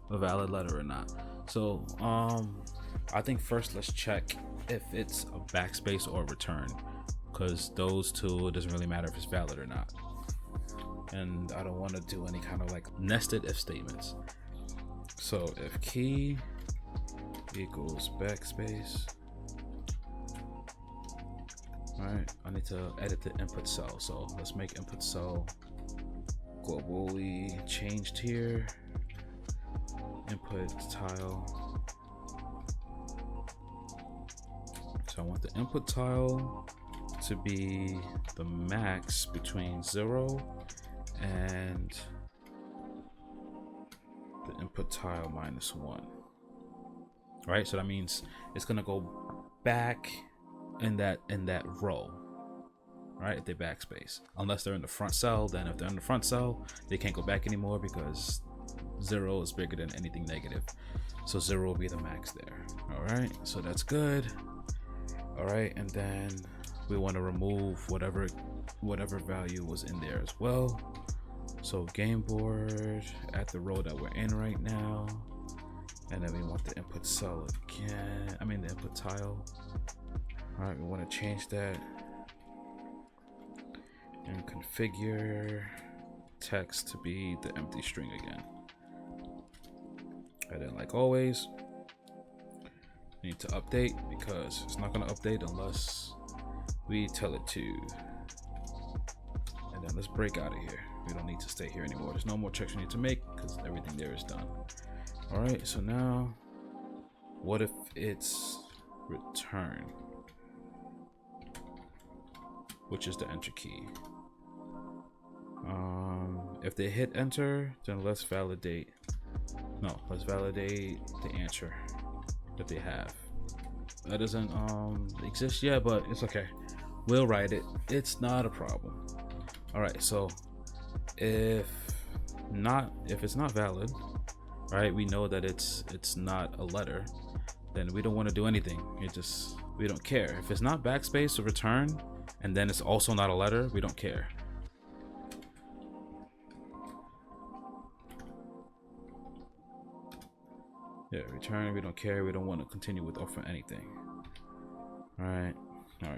a valid letter or not. So I think first let's check if it's a backspace or a return, because those two, it doesn't really matter if it's valid or not. And I don't want to do any kind of like nested if statements. So if key equals backspace, all right, I need to edit the input cell. So let's make input cell globally changed here. Input tile. So I want the input tile to be the max between 0 and the input tile minus 1. Right? So that means it's gonna go back in that row. Right? If they backspace. Unless they're in the front cell, then if they're in the front cell, they can't go back anymore because 0 is bigger than anything negative. So 0 will be the max there. Alright, so that's good. Alright, and then we want to remove whatever value was in there as well. So game board at the row that we're in right now. And then we want the input cell again. I mean the input tile. Alright, we want to change that. And configure text to be the empty string again. And then like always, we need to update because it's not going to update unless we tell it to. And then let's break out of here. We don't need to stay here anymore. There's no more checks we need to make because everything there is done. All right, so now what if it's return, which is the enter key? If they hit enter, then let's validate the answer that they have. That doesn't exist yet, but it's okay. We'll write it. It's not a problem. All right, so if it's not valid, right? We know that it's not a letter. Then we don't want to do anything. We don't care. If it's not backspace or return, and then it's also not a letter, we don't care. Yeah, return, we don't care. We don't want to continue with or for anything. All right,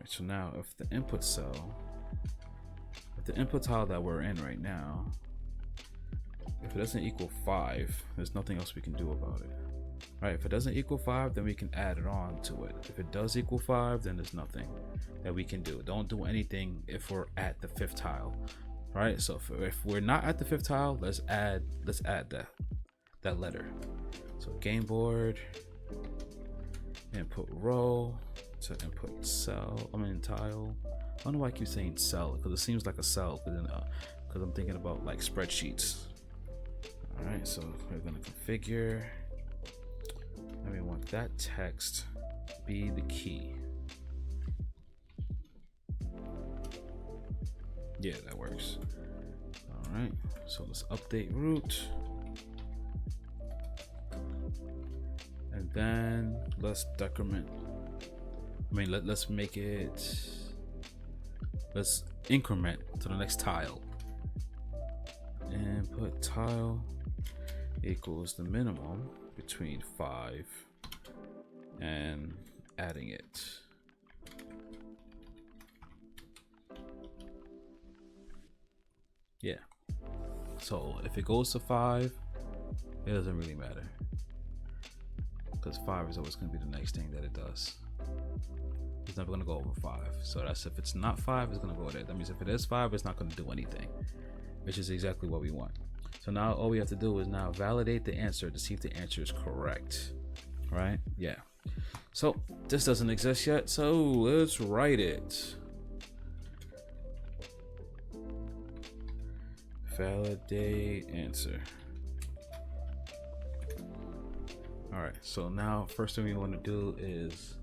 so now if the input tile that we're in right now, if it doesn't equal 5, there's nothing else we can do about it. All right, if it doesn't equal 5, then we can add it on to it. If it does equal 5, then there's nothing that we can do. Don't do anything if we're at the 5th tile. All right, so if we're not at the 5th tile, let's add that letter. So game board, input row to input cell. Tile. I don't know why I keep saying cell because it seems like a cell. Because I'm thinking about like spreadsheets. All right, so we're gonna configure, and we want that text be the key. Yeah, that works. All right, so let's update root. And then let's decrement. Let's increment to the next tile. Input tile equals the minimum between 5 and adding it. Yeah. So if it goes to 5, it doesn't really matter. Because 5 is always going to be the next thing that it does. It's never going to go over 5. So that's if it's not 5, it's going to go there. That means if it is 5, it's not going to do anything, which is exactly what we want. So now all we have to do is now validate the answer to see if the answer is correct. Right? Yeah. So this doesn't exist yet. So let's write it. Validate answer. All right, so now first thing we want to do is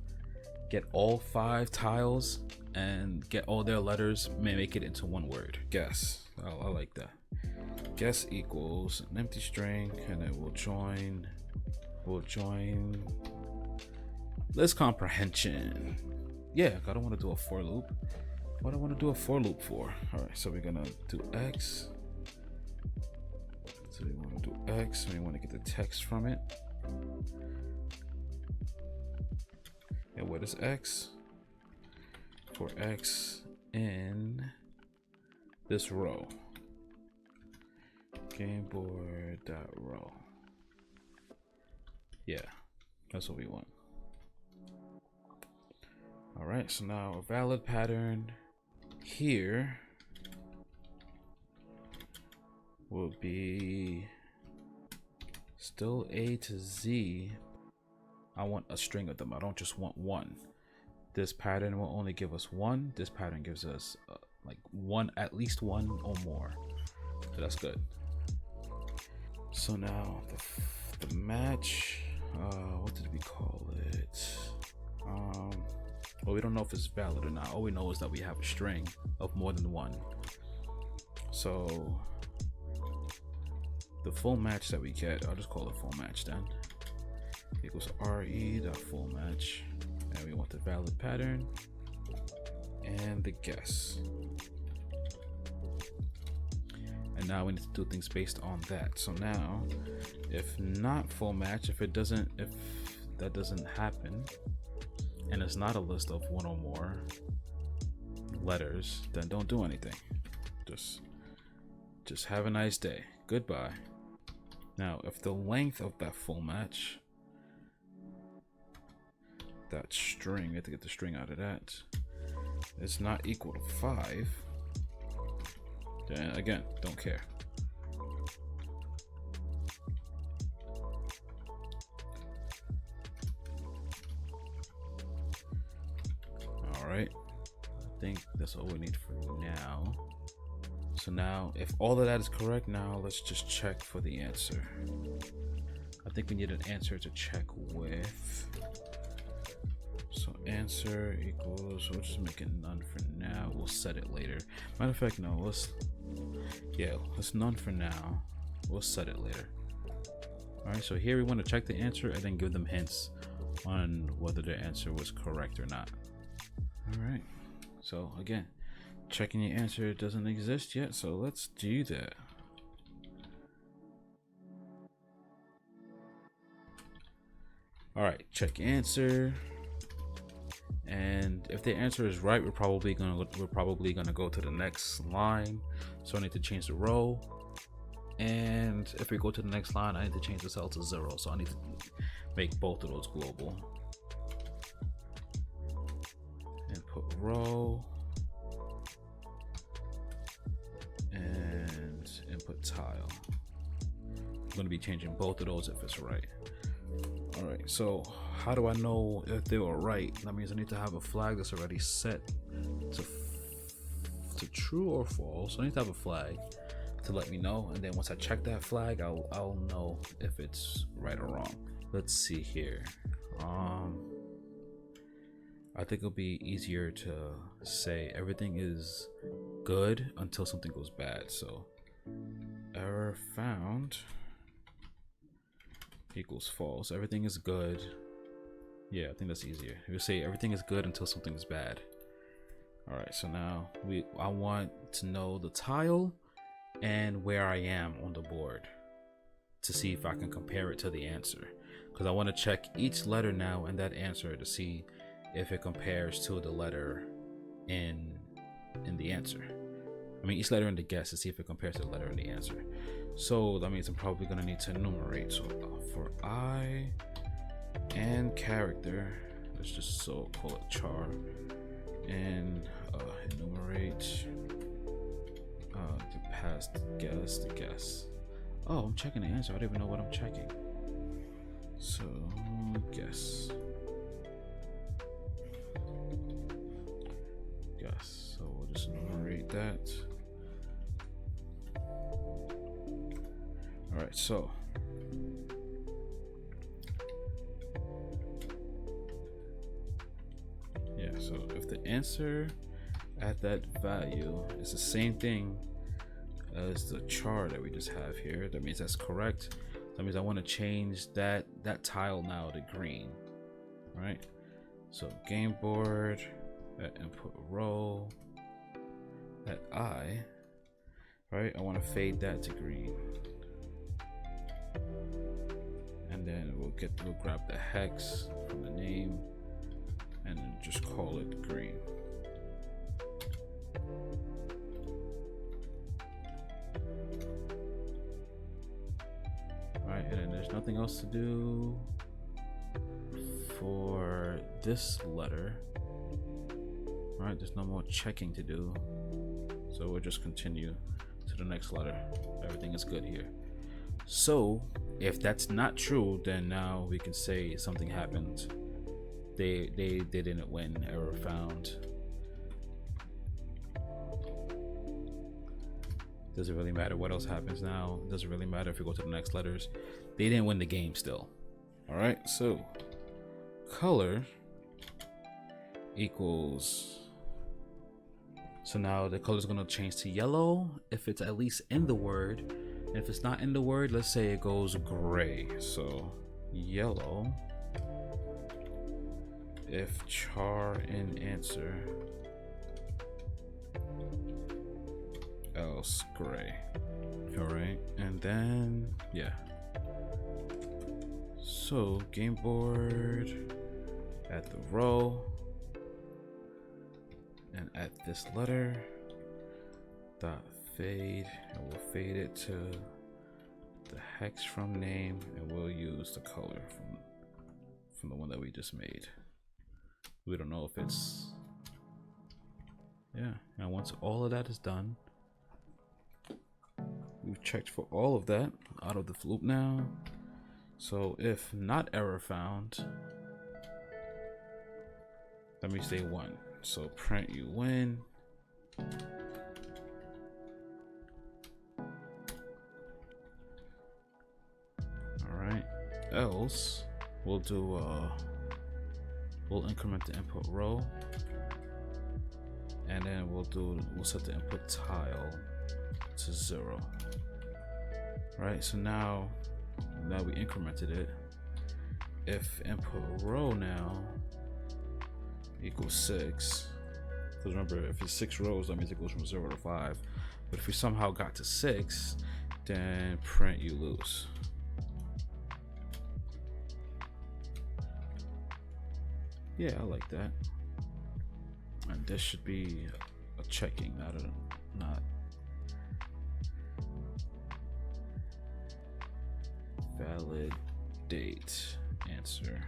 get all 5 tiles and get all their letters, make it into one word. Guess. I like that. Guess equals an empty string, and then we'll join list comprehension. Yeah, I don't want to do a for loop. What do I want to do a for loop for? All right, so we're gonna do x So we want to do X, and we want to get the text from it. And what is X? For X in this row. Gameboard.row. Yeah, that's what we want. All right, so now a valid pattern here will be still A to Z. I want a string of them. I don't just want one. This pattern will only give us one. This pattern gives us like one, at least one or more. So that's good. So now the match, what did we call it? Well, we don't know if it's valid or not. All we know is that we have a string of more than one. So the full match that we get, I'll just call it full match then, equals re.fullMatch, and we want the valid pattern and the guess. And now we need to do things based on that. So now, if not full match, if that doesn't happen, and it's not a list of one or more letters, then don't do anything. Just have a nice day. Goodbye. Now, if the length of that full match, that string, we have to get the string out of that, is not equal to 5, then again, don't care. All right, I think that's all we need for now. So now, if all of that is correct, now let's just check for the answer. I think we need an answer to check with. So answer equals, we'll just make it none for now. We'll set it later. Matter of fact, no, let's none for now. We'll set it later. All right, so here we want to check the answer and then give them hints on whether the answer was correct or not. All right, so again, checking the answer doesn't exist yet, so let's do that. All right, check answer, and if the answer is right, we're probably gonna go to the next line. So I need to change the row, and if we go to the next line, I need to change the cell to 0. So I need to make both of those global. Input row and input tile. I'm going to be changing both of those if it's right. All right, so how do I know if they were right? That means I need to have a flag that's already set to true or false. So I need to have a flag to let me know, and then once I check that flag, I'll know if it's right or wrong. Let's see here. I think it'll be easier to say everything is good until something goes bad. So error found equals false. Everything is good. Yeah, I think that's easier. We say everything is good until something is bad. All right, so now I want to know the tile and where I am on the board to see if I can compare it to the answer, because I want to check each letter now in that answer to see if it compares to the letter in the answer. I mean, each letter in the guess to see if it compares to the letter in the answer. So that means I'm probably gonna need to enumerate. So for I and character, let's just call it char, and enumerate the past guess, the guess. Oh, I'm checking the answer. I don't even know what I'm checking. So guess. Yes, so we'll just enumerate that. All right, so yeah, so if the answer at that value is the same thing as the char that we just have here, that means that's correct. That means I want to change that tile now to green, right? So game board at input row at I, right? I want to fade that to green. and then we'll grab the hex from the name and then just call it green. All right, and then there's nothing else to do for this letter. All right, there's no more checking to do, so we'll just continue to the next letter. Everything is good here. So if that's not true, then now we can say something happened. They didn't win, error found. Doesn't really matter what else happens now. Doesn't really matter if we go to the next letters. They didn't win the game still. All right, so color equals, so now the color is going to change to yellow if it's at least in the word. And if it's not in the word, let's say it goes gray. So yellow if char in answer, else gray. All right, and then yeah, so game board at the row and at this letter dot fade, and we'll fade it to the hex from name, and we'll use the color from the one that we just made. We don't know if it's, yeah. And once all of that is done, we've checked for all of that out of the loop now. So if not error found, let me say 1. So print you win. All right, else we'll do we'll increment the input row, and then we'll set the input tile to 0. Right, so now we incremented it. If input row now equals 6, because remember, if it's 6 rows, that means it goes from 0 to 5. But if we somehow got to 6, then print you lose. Yeah, I like that. And this should be a checking, not validate answer.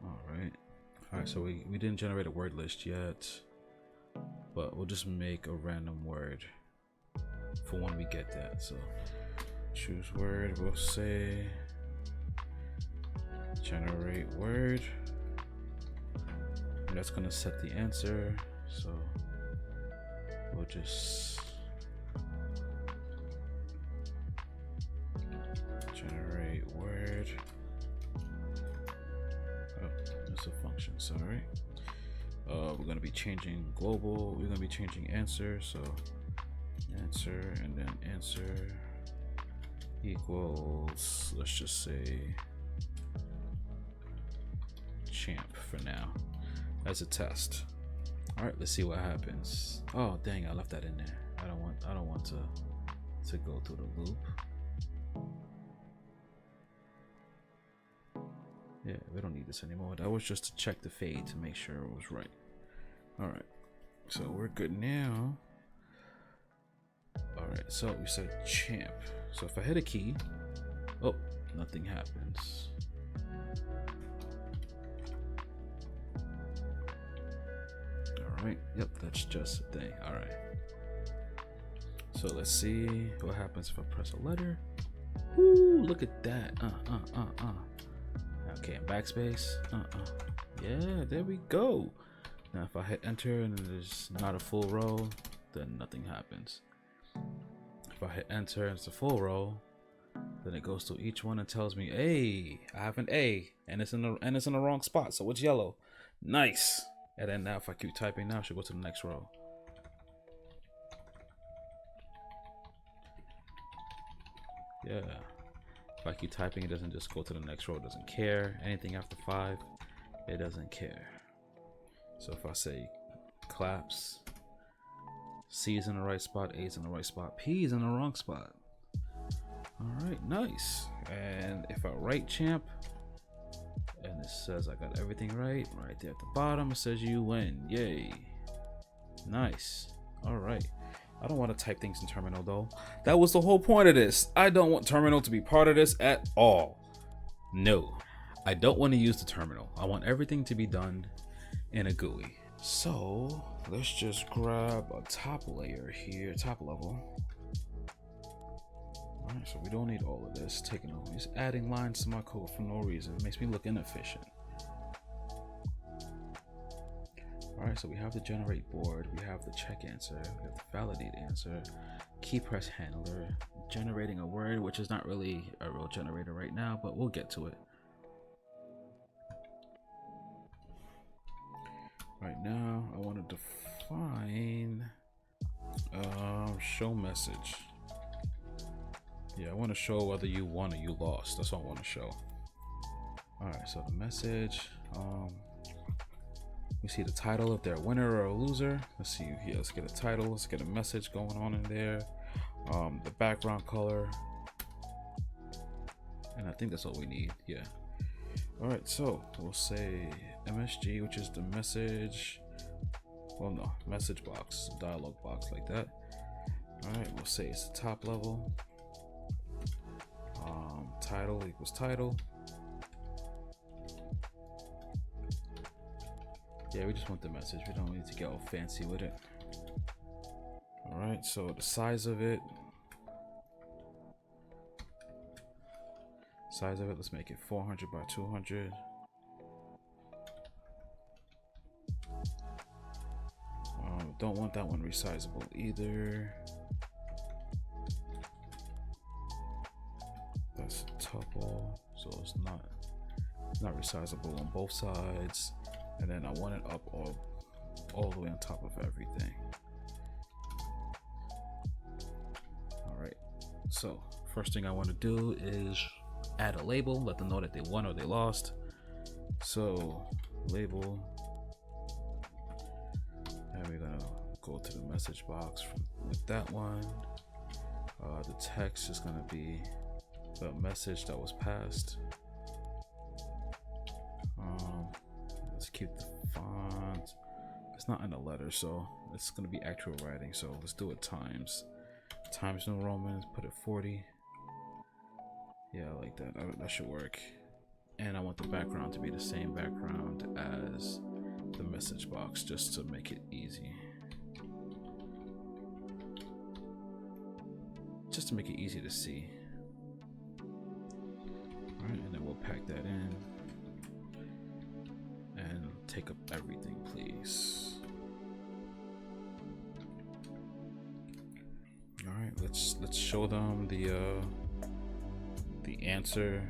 All right, so we didn't generate a word list yet, but we'll just make a random word for when we get that. So choose word, we'll say generate word, and that's gonna set the answer. So we'll just generate word. Oh, that's a function, sorry. We're gonna be changing global, we're gonna be changing answer, so answer, and then answer equals, let's just say champ for now as a test. All right, let's see what happens. Oh dang, I left that in there. I don't want to go through the loop. Yeah, we don't need this anymore. That was just to check the fade to make sure it was right. All right, so we're good now. All right, so we said champ. So if I hit a key, oh, nothing happens. All right, yep, that's just a thing. All right. So let's see what happens if I press a letter. Ooh, look at that. Okay, and backspace. Yeah, there we go. Now if I hit enter and there's not a full row, then nothing happens. If I hit enter and it's a full row, then it goes to each one and tells me, hey, I have an A, and it's in the wrong spot, so it's yellow. Nice. And then now if I keep typing now, I should go to the next row. Yeah. If I keep typing, it doesn't just go to the next row. It doesn't care. Anything after 5, it doesn't care. So if I say claps, C is in the right spot, A is in the right spot, P is in the wrong spot. All right, nice. And if I write champ, and it says I got everything right there at the bottom, it says you win. Yay. Nice. All right. I don't want to type things in terminal though. That was the whole point of this. I don't want terminal to be part of this at all. No, I don't want to use the terminal. I want everything to be done in a GUI. So let's just grab a top layer here, top level. All right, so we don't need all of this. Taking over, just adding lines to my code for no reason. It makes me look inefficient. All right, so we have the generate board, we have the check answer, we have the validate answer, key press handler, generating a word, which is not really a real generator right now, but we'll get to it. Right now, I want to define show message. Yeah, I want to show whether you won or you lost. That's what I want to show. All right, so the message. We see the title if they're a winner or a loser. Let's see here. Let's get a title. Let's get a message going on in there. The background color. And I think that's all we need. Yeah. All right. So we'll say MSG, which is the message. Well, no, message box, dialog box like that. All right. We'll say it's the top level. Title equals title. Yeah, we just want the message. We don't need to get all fancy with it. All right, so the size of it. Let's make it 400 by 200. Don't want that one resizable either. That's a tuple, so it's not resizable on both sides. And then I want it up all the way on top of everything. All right, so first thing I want to do is add a label, let them know that they won or they lost. So label, and we're gonna go to the message box with that one. The text is gonna be the message that was passed. Let's keep the font. It's not in a letter, so it's gonna be actual writing. So let's do it times New Roman. Put it 40. Yeah, I like that. That should work. And I want the background to be the same background as the message box, just to make it easy. Just to make it easy to see. All right, and then we'll pack that in. And take up everything, please. All right, let's show them the answer.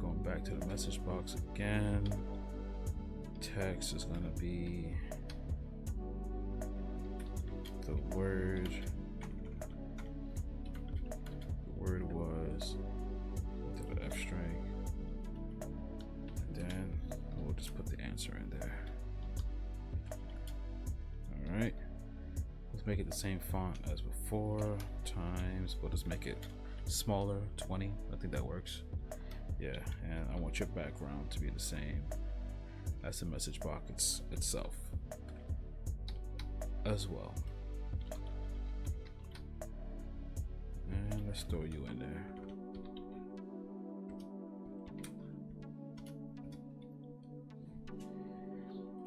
Going back to the message box again. Text is gonna be the word. The word was to the F string. Then we'll just put the answer in there. All right, let's make it the same font as before. Times, we'll just make it smaller, 20. I think that works. Yeah, and I want your background to be the same as the message box itself as well. And let's throw you in there.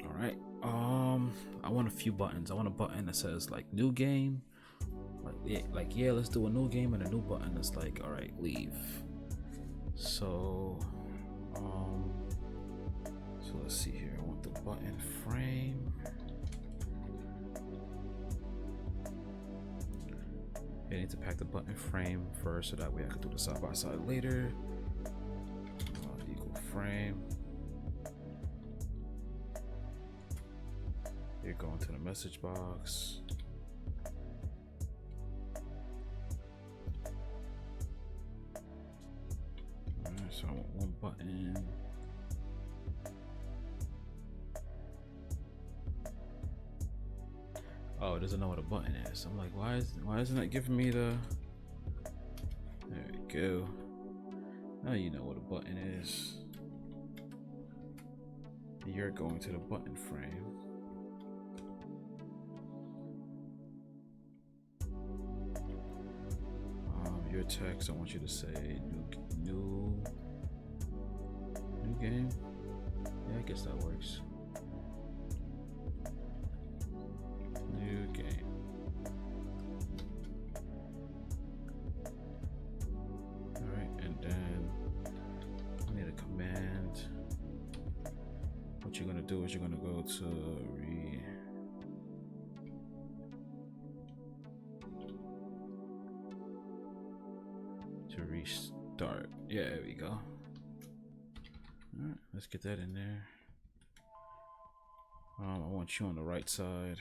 Alright, I want a few buttons. I want a button that says like new game, like yeah, let's do a new game, and a new button that's like, all right, leave. So let's see here. I want the button frame. I need to pack the button frame first, so that way I can do the side by side later. Equal frame. You're going to the message box. Alright, so I want one button. Oh, it doesn't know what a button is. I'm like, why isn't it giving me the? There we go. Now you know what a button is. You're going to the button frame. Your text, I want you to say new game. Yeah, I guess that works. New game. Alright, and then I need a command. What you're gonna do is you're gonna go to restart. Yeah, there we go. Alright, let's get that in there. I want you on the right side.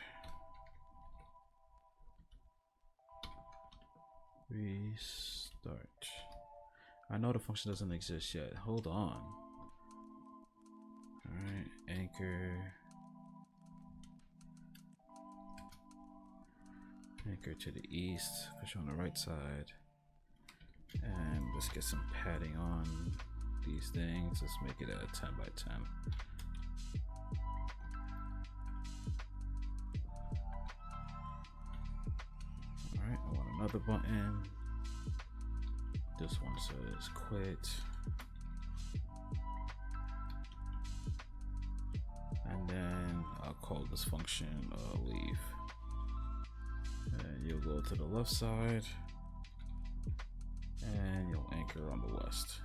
Restart. I know the function doesn't exist yet. Hold on. Alright, anchor. Anchor to the east, push on the right side. And let's get some padding on these things. Let's make it a 10 by 10. Alright, I want another button. This one says quit. And then I'll call this function leave. And you'll go to the left side. And you'll anchor on the west.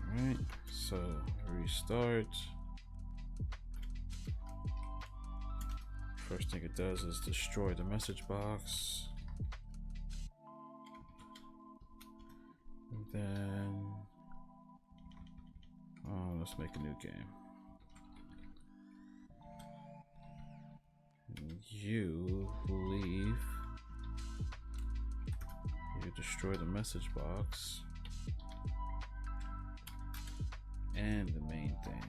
Alright, so restart. First thing it does is destroy the message box. And then let's make a new game. You leave. You destroy the message box and the main thing.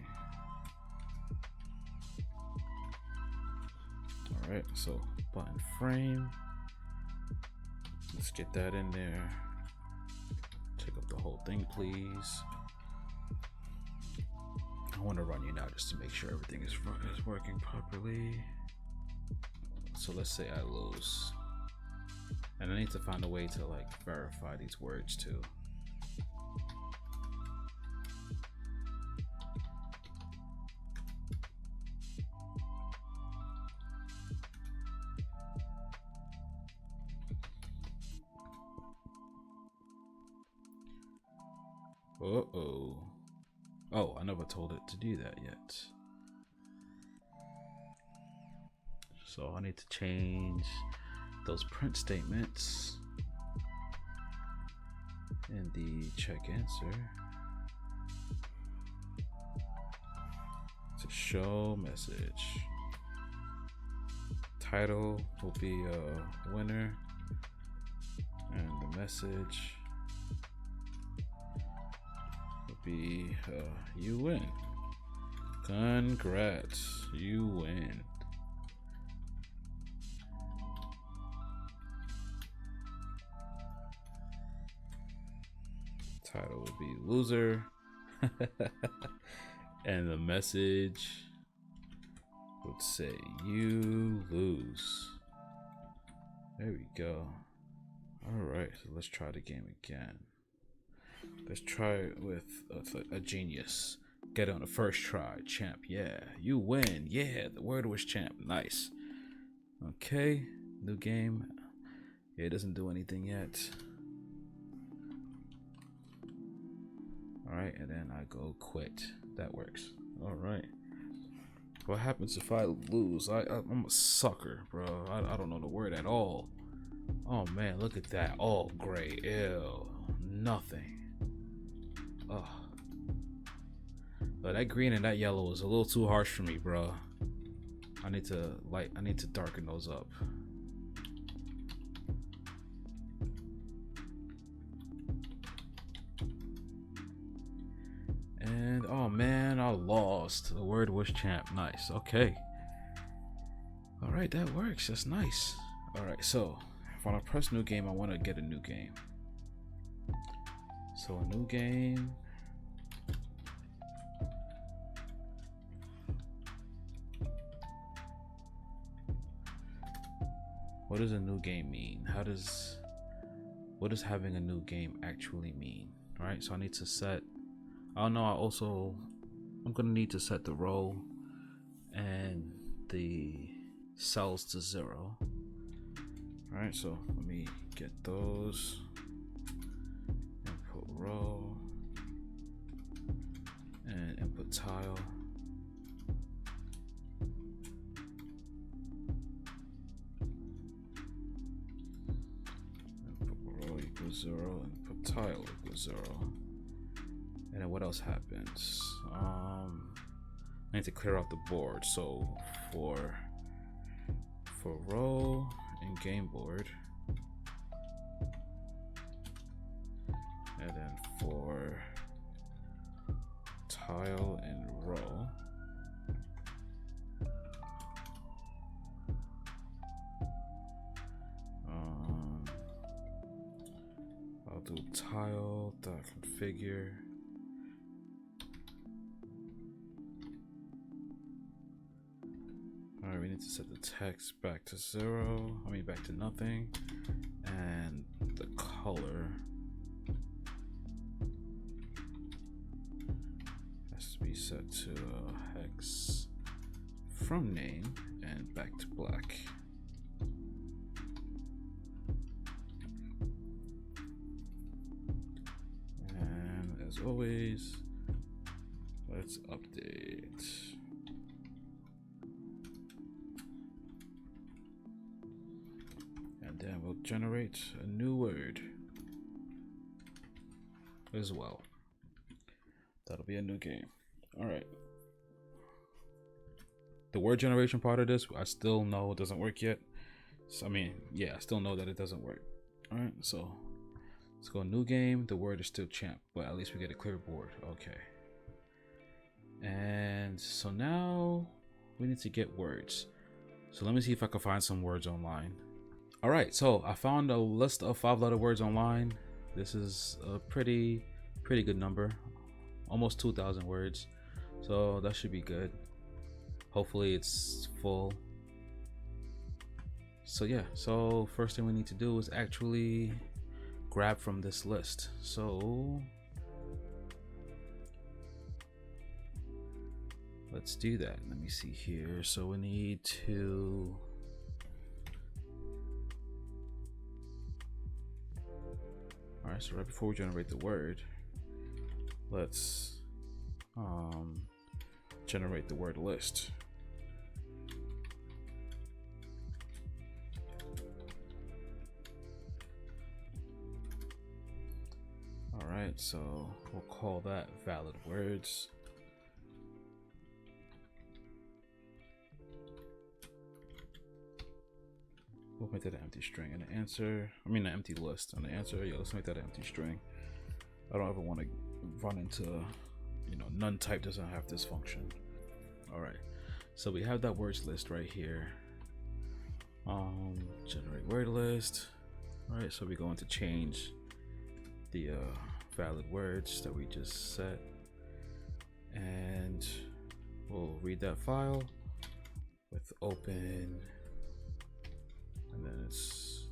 Alright, so button frame. Let's get that in there. Check up the whole thing, please. I want to run you now just to make sure everything is working properly. So let's say I lose, and I need to find a way to like verify these words too. Oh, I never told it to do that yet. So I need to change those print statements in the check answer to show message. Title will be a winner, and the message will be you win. Congrats, you win. Title would be loser. And the message would say you lose. There we go. Alright, so let's try the game again. Let's try it with a genius. Get on the first try, champ. Yeah, you win. Yeah, the Wordle was champ. Nice. Okay, new game. Yeah, it doesn't do anything yet. Alright, and then I go quit. That works. Alright. What happens if I lose? I'm a sucker, bro. I don't know the word at all. Oh man, look at that. All gray. Ew. Nothing. Ugh. But that green and that yellow is a little too harsh for me, bro. I need to darken those up. And oh man, now lost. The word was champ. Nice. Okay. All right, that works. That's nice. All right, so if I want to press new game, I want to get a new game. So a new game. What does a new game mean? What does having a new game actually mean? All right, so I need to set, I'm gonna need to set the row and the cells to 0. All right, so let me get those. Input row and input tile. Input row equals 0, input tile equals 0. And then what else happens? I need to clear out the board. So for row and game board, and then for tile and row, I'll do tile.configure. Alright, we need to set the text back to 0, back to nothing, and the color has to be set to hex from name and back to black. And as always, let's update. Then we'll generate a new word as well. That'll be a new game. All right. The word generation part of this, I still know it doesn't work yet. So, I still know that it doesn't work. All right, so let's go new game. The word is still champ, but at least we get a clear board. Okay. And so now we need to get words. So let me see if I can find some words online. All right, so I found a list of 5-letter words online. This is a pretty good number, almost 2,000 words. So that should be good. Hopefully it's full. So yeah, so first thing we need to do is actually grab from this list. So let's do that. Let me see here. So we need to Alright, so right before we generate the word, let's generate the word list. Alright, so we'll call that valid words. We'll make that an empty string, and the answer, an empty list. And the answer, yeah, let's make that an empty string. I don't ever want to run into, none type doesn't have this function. All right, so we have that words list right here. Generate word list. All right, so we're going to change the valid words that we just set, and we'll read that file with open. And then it's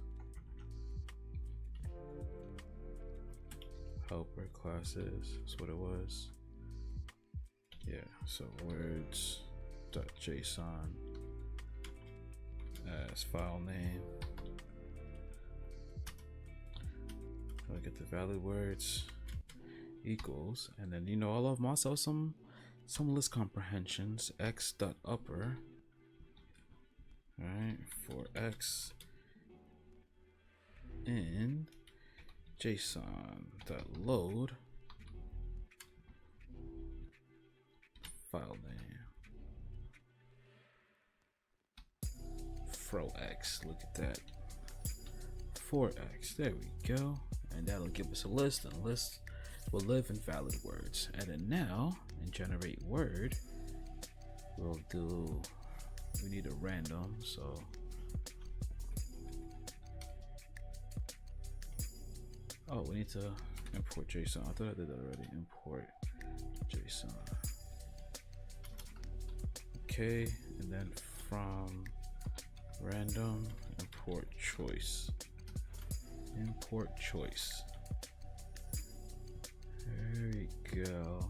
helper classes. That's what it was. Yeah, so words.json as file name. I'll get the valid words equals, and then I'll have myself some list comprehensions. X.upper. Alright, for X in JSON.load file name fro X. Look at that. For X. There we go. And that'll give us a list, and a list will live in valid words. And then now in generate word, we need a random, so we need to import JSON. I thought I did that already. Import JSON. Okay, and then from random, import choice. Import choice. There we go.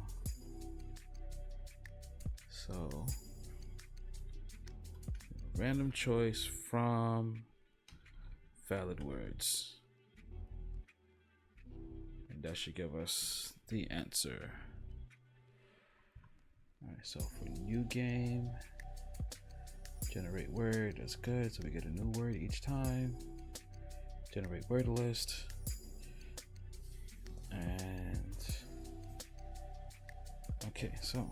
So random choice from valid words. And that should give us the answer. Alright, so for new game, generate word, that's good. So we get a new word each time. Generate word list. And okay, so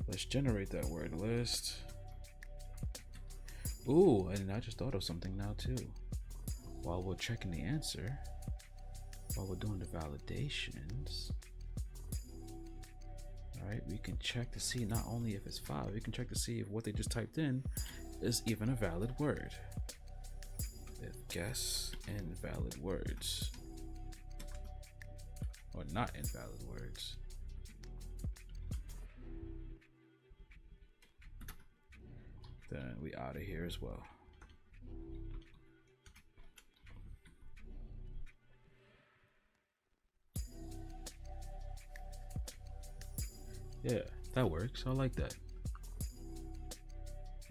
let's generate that word list. Ooh, and I just thought of something now too. While we're checking the answer, while we're doing the validations, all right, we can check to see not only if it's 5, we can check to see if what they just typed in is even a valid word. If guess invalid words, or not invalid words. Then we out of here as well. Yeah, that works. I like that.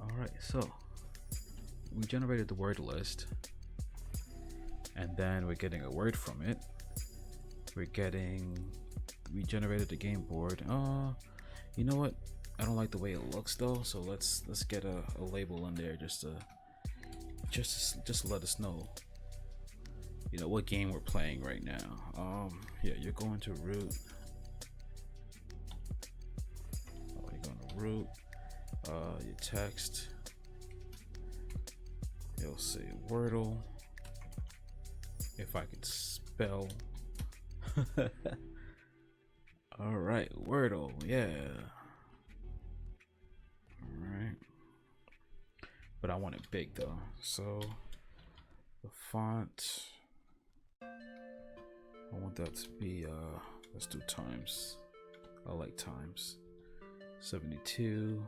All right, so we generated the word list, and then we're getting a word from it. We generated the game board. You know what? I don't like the way it looks though, so let's get a label in there just to let us know, you know, what game we're playing right now. Yeah, you're going to root. You're going to root. Your text. It'll say Wordle. If I could spell. All right, Wordle. Yeah. Alright, but I want it big though, so the font, I want that to be let's do times. I like times 72.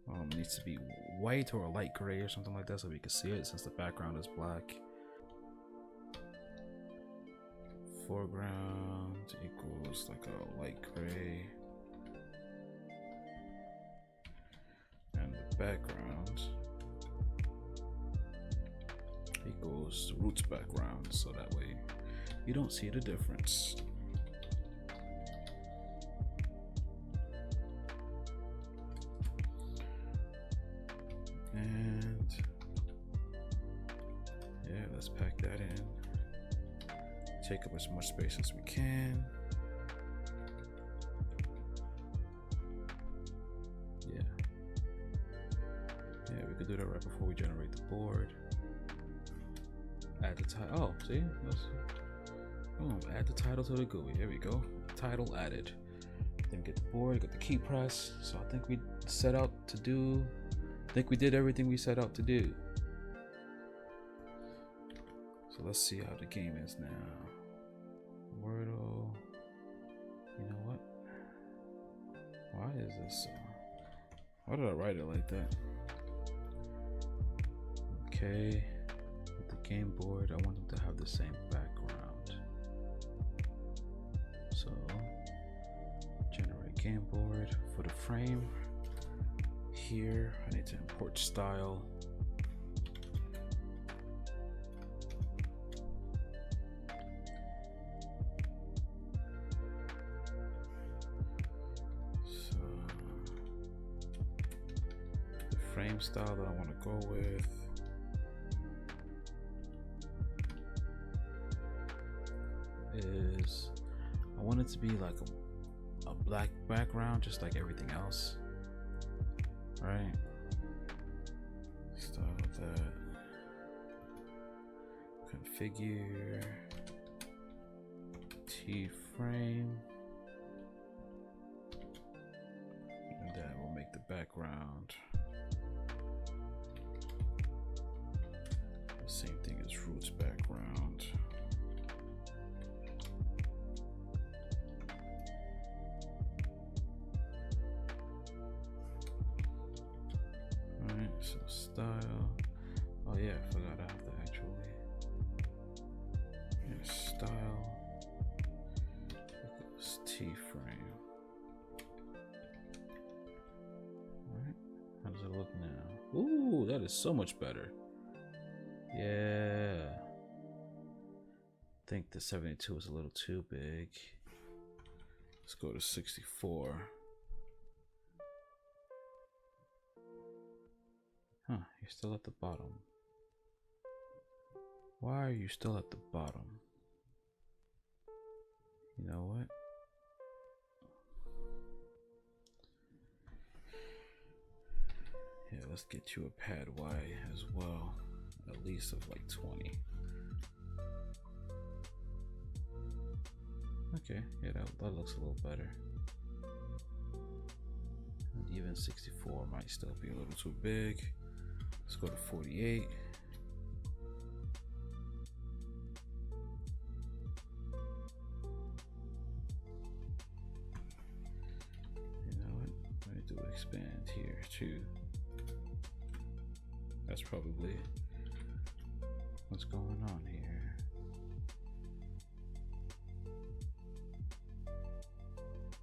It needs to be white or a light gray or something like that so we can see it since the background is black. Foreground equals like a light gray. Background equals roots background, so that way you don't see the difference. And yeah, let's pack that in. Take up as much space as we can. Yeah, we could do that right before we generate the board. Add the title. Oh, see? Boom. Add the title to the GUI. There we go. Title added. Then get the board, get the key press. So I think we set out to do. I think we did everything we set out to do. So let's see how the game is now. Wordle. You know what? Why is this? Why did I write it like that? Okay, with the game board, I want them to have the same background. So, generate game board for the frame. Here, I need to import style. So, the frame style that I want to go with. Is I want it to be like a black background, just like everything else, right? Style that. Configure T frame. background. The same thing as roots background. Alright, so style. Oh yeah, I forgot I have to actually. Yeah, style. Equals T-frame. Alright, how does it look now? Ooh, that is so much better. Yeah. I think the 72 is a little too big. Let's go to 64. Huh, you're still at the bottom. Why are you still at the bottom? You know what? Yeah, let's get you a pad Y as well. At least of like 20. Okay, yeah, that looks a little better. And even 64 might still be a little too big. Let's go to 48. You know what? I'm going to do expand here too. That's probably what's going on here.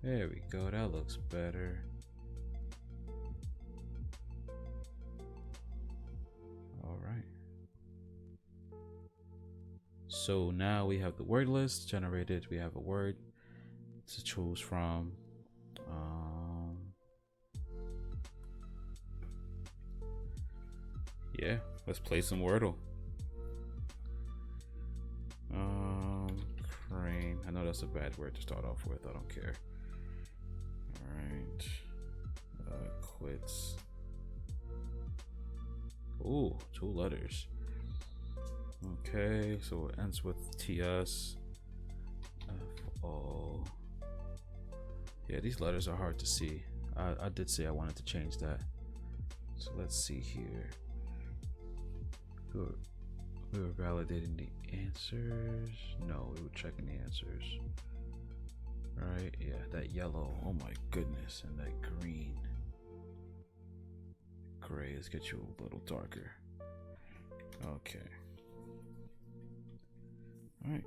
There we go, that looks better. All right. So now we have the word list generated. We have a word to choose from. Yeah, let's play some Wordle. Crane. I know that's a bad word to start off with. I don't care. All right. Quits. Ooh, 2 letters. Okay, so it ends with TS. FO. Yeah, these letters are hard to see. I did say I wanted to change that. So let's see here. We were validating the answers. No, we were checking the answers. Right, yeah, that yellow. Oh my goodness, and that green. Gray, let's get you a little darker. Okay. Alright,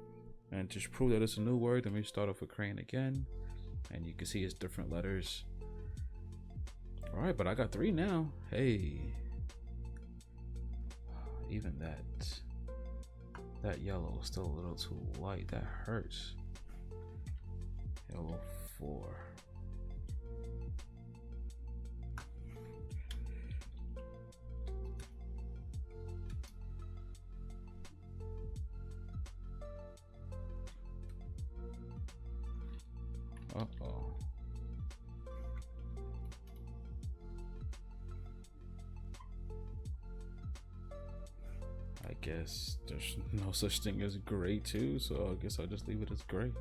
and to prove that it's a new word, let me start off with crane again. And you can see it's different letters. Alright, but I got 3 now. Hey. Even that yellow is still a little too light. That hurts. Yellow 4. Uh-oh. I guess there's no such thing as gray too, so I guess I'll just leave it as gray.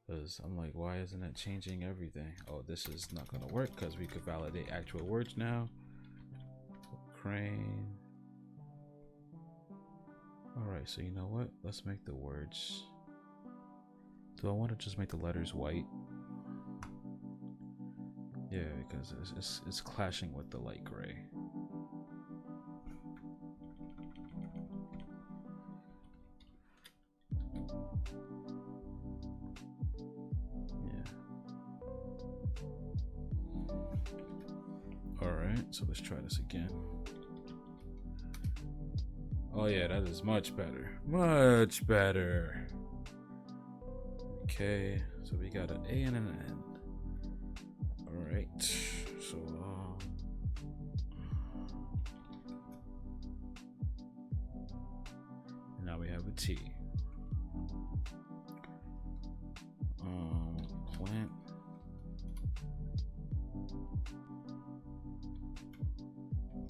Because I'm like, why isn't it changing everything? Oh, this is not gonna work because we could validate actual words now. Crane. Alright, so you know what? Let's make the words. Do I want to just make the letters white? Yeah, because it's clashing with the light gray. Alright, so let's try this again. Oh yeah, that is much better. Much better. Okay, so we got an A and an N. Alright, so now we have a T. Plant.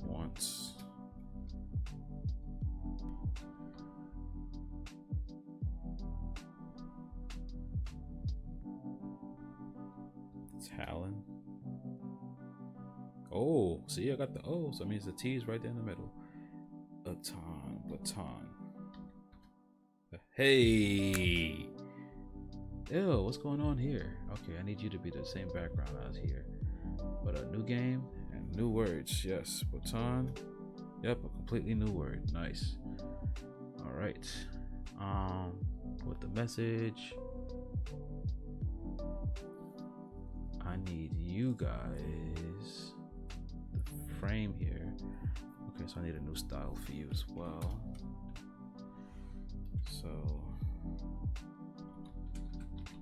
Once. Talon. Oh, see, I got the O, so that means the T is right there in the middle. Baton. Hey. Ew, what's going on here? Okay, I need you to be the same background as here. But a new game and new words. Yes, baton. Yep, a completely new word. Nice. All right. With the message, I need you guys. The frame here. Okay, so I need a new style for you as well. So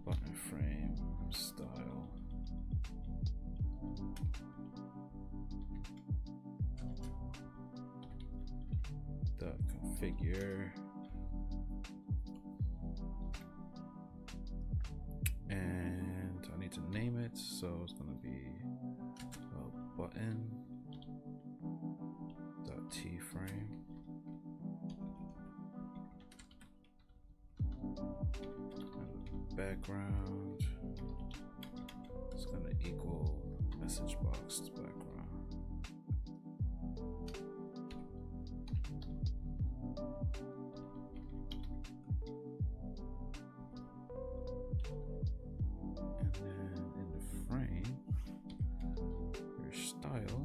button frame style. The configure. And I need to name it, so it's gonna be a button dot T frame. Background is gonna equal message box background. And then in the frame, your style.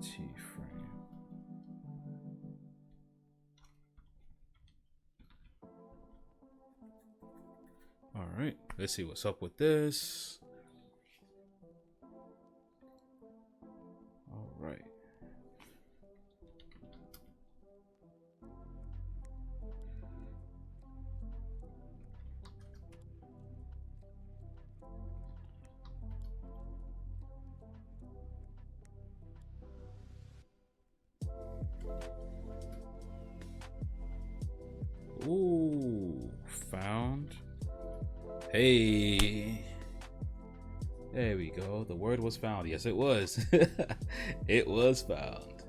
T frame. All right, let's see what's up with this. All right. Ooh, found. Hey, there we go. The word was found. Yes, it was. It was found.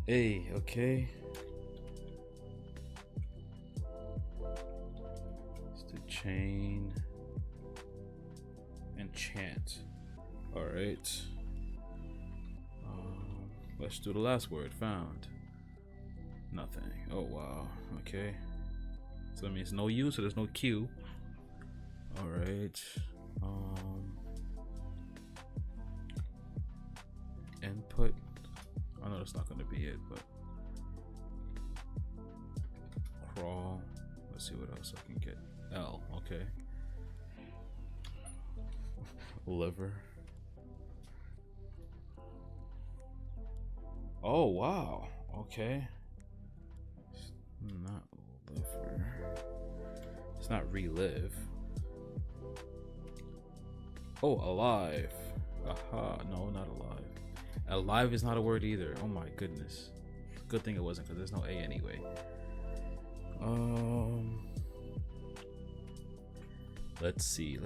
Hey, okay. Let's do chain and chant. All right. Let's do the last word. Found. Nothing. Oh wow. Okay. So that means no U, so there's no Q. All right. Input. I know that's not going to be it, but crawl. Let's see what else I can get. L. Okay. Liver. Oh wow. Okay. Not liver. It's not relive. Oh, alive. Aha. No, not alive. Alive is not a word either. Oh my goodness. Good thing it wasn't, because there's no A anyway. Let's see.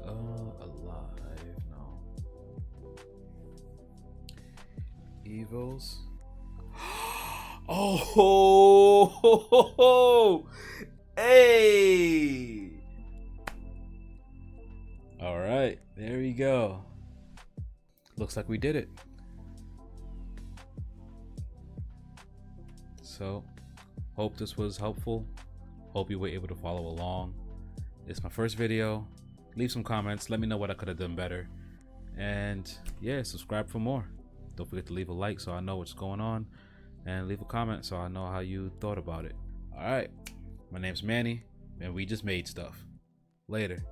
Alive. No. Evils. Oh, hey. All right, there we go. Looks like we did it. So, hope this was helpful. Hope you were able to follow along. It's my first video. Leave some comments. Let me know what I could have done better. And yeah, subscribe for more. Don't forget to leave a like so I know what's going on. And leave a comment so I know how you thought about it. All right, my name's Manny, and we just made stuff. Later.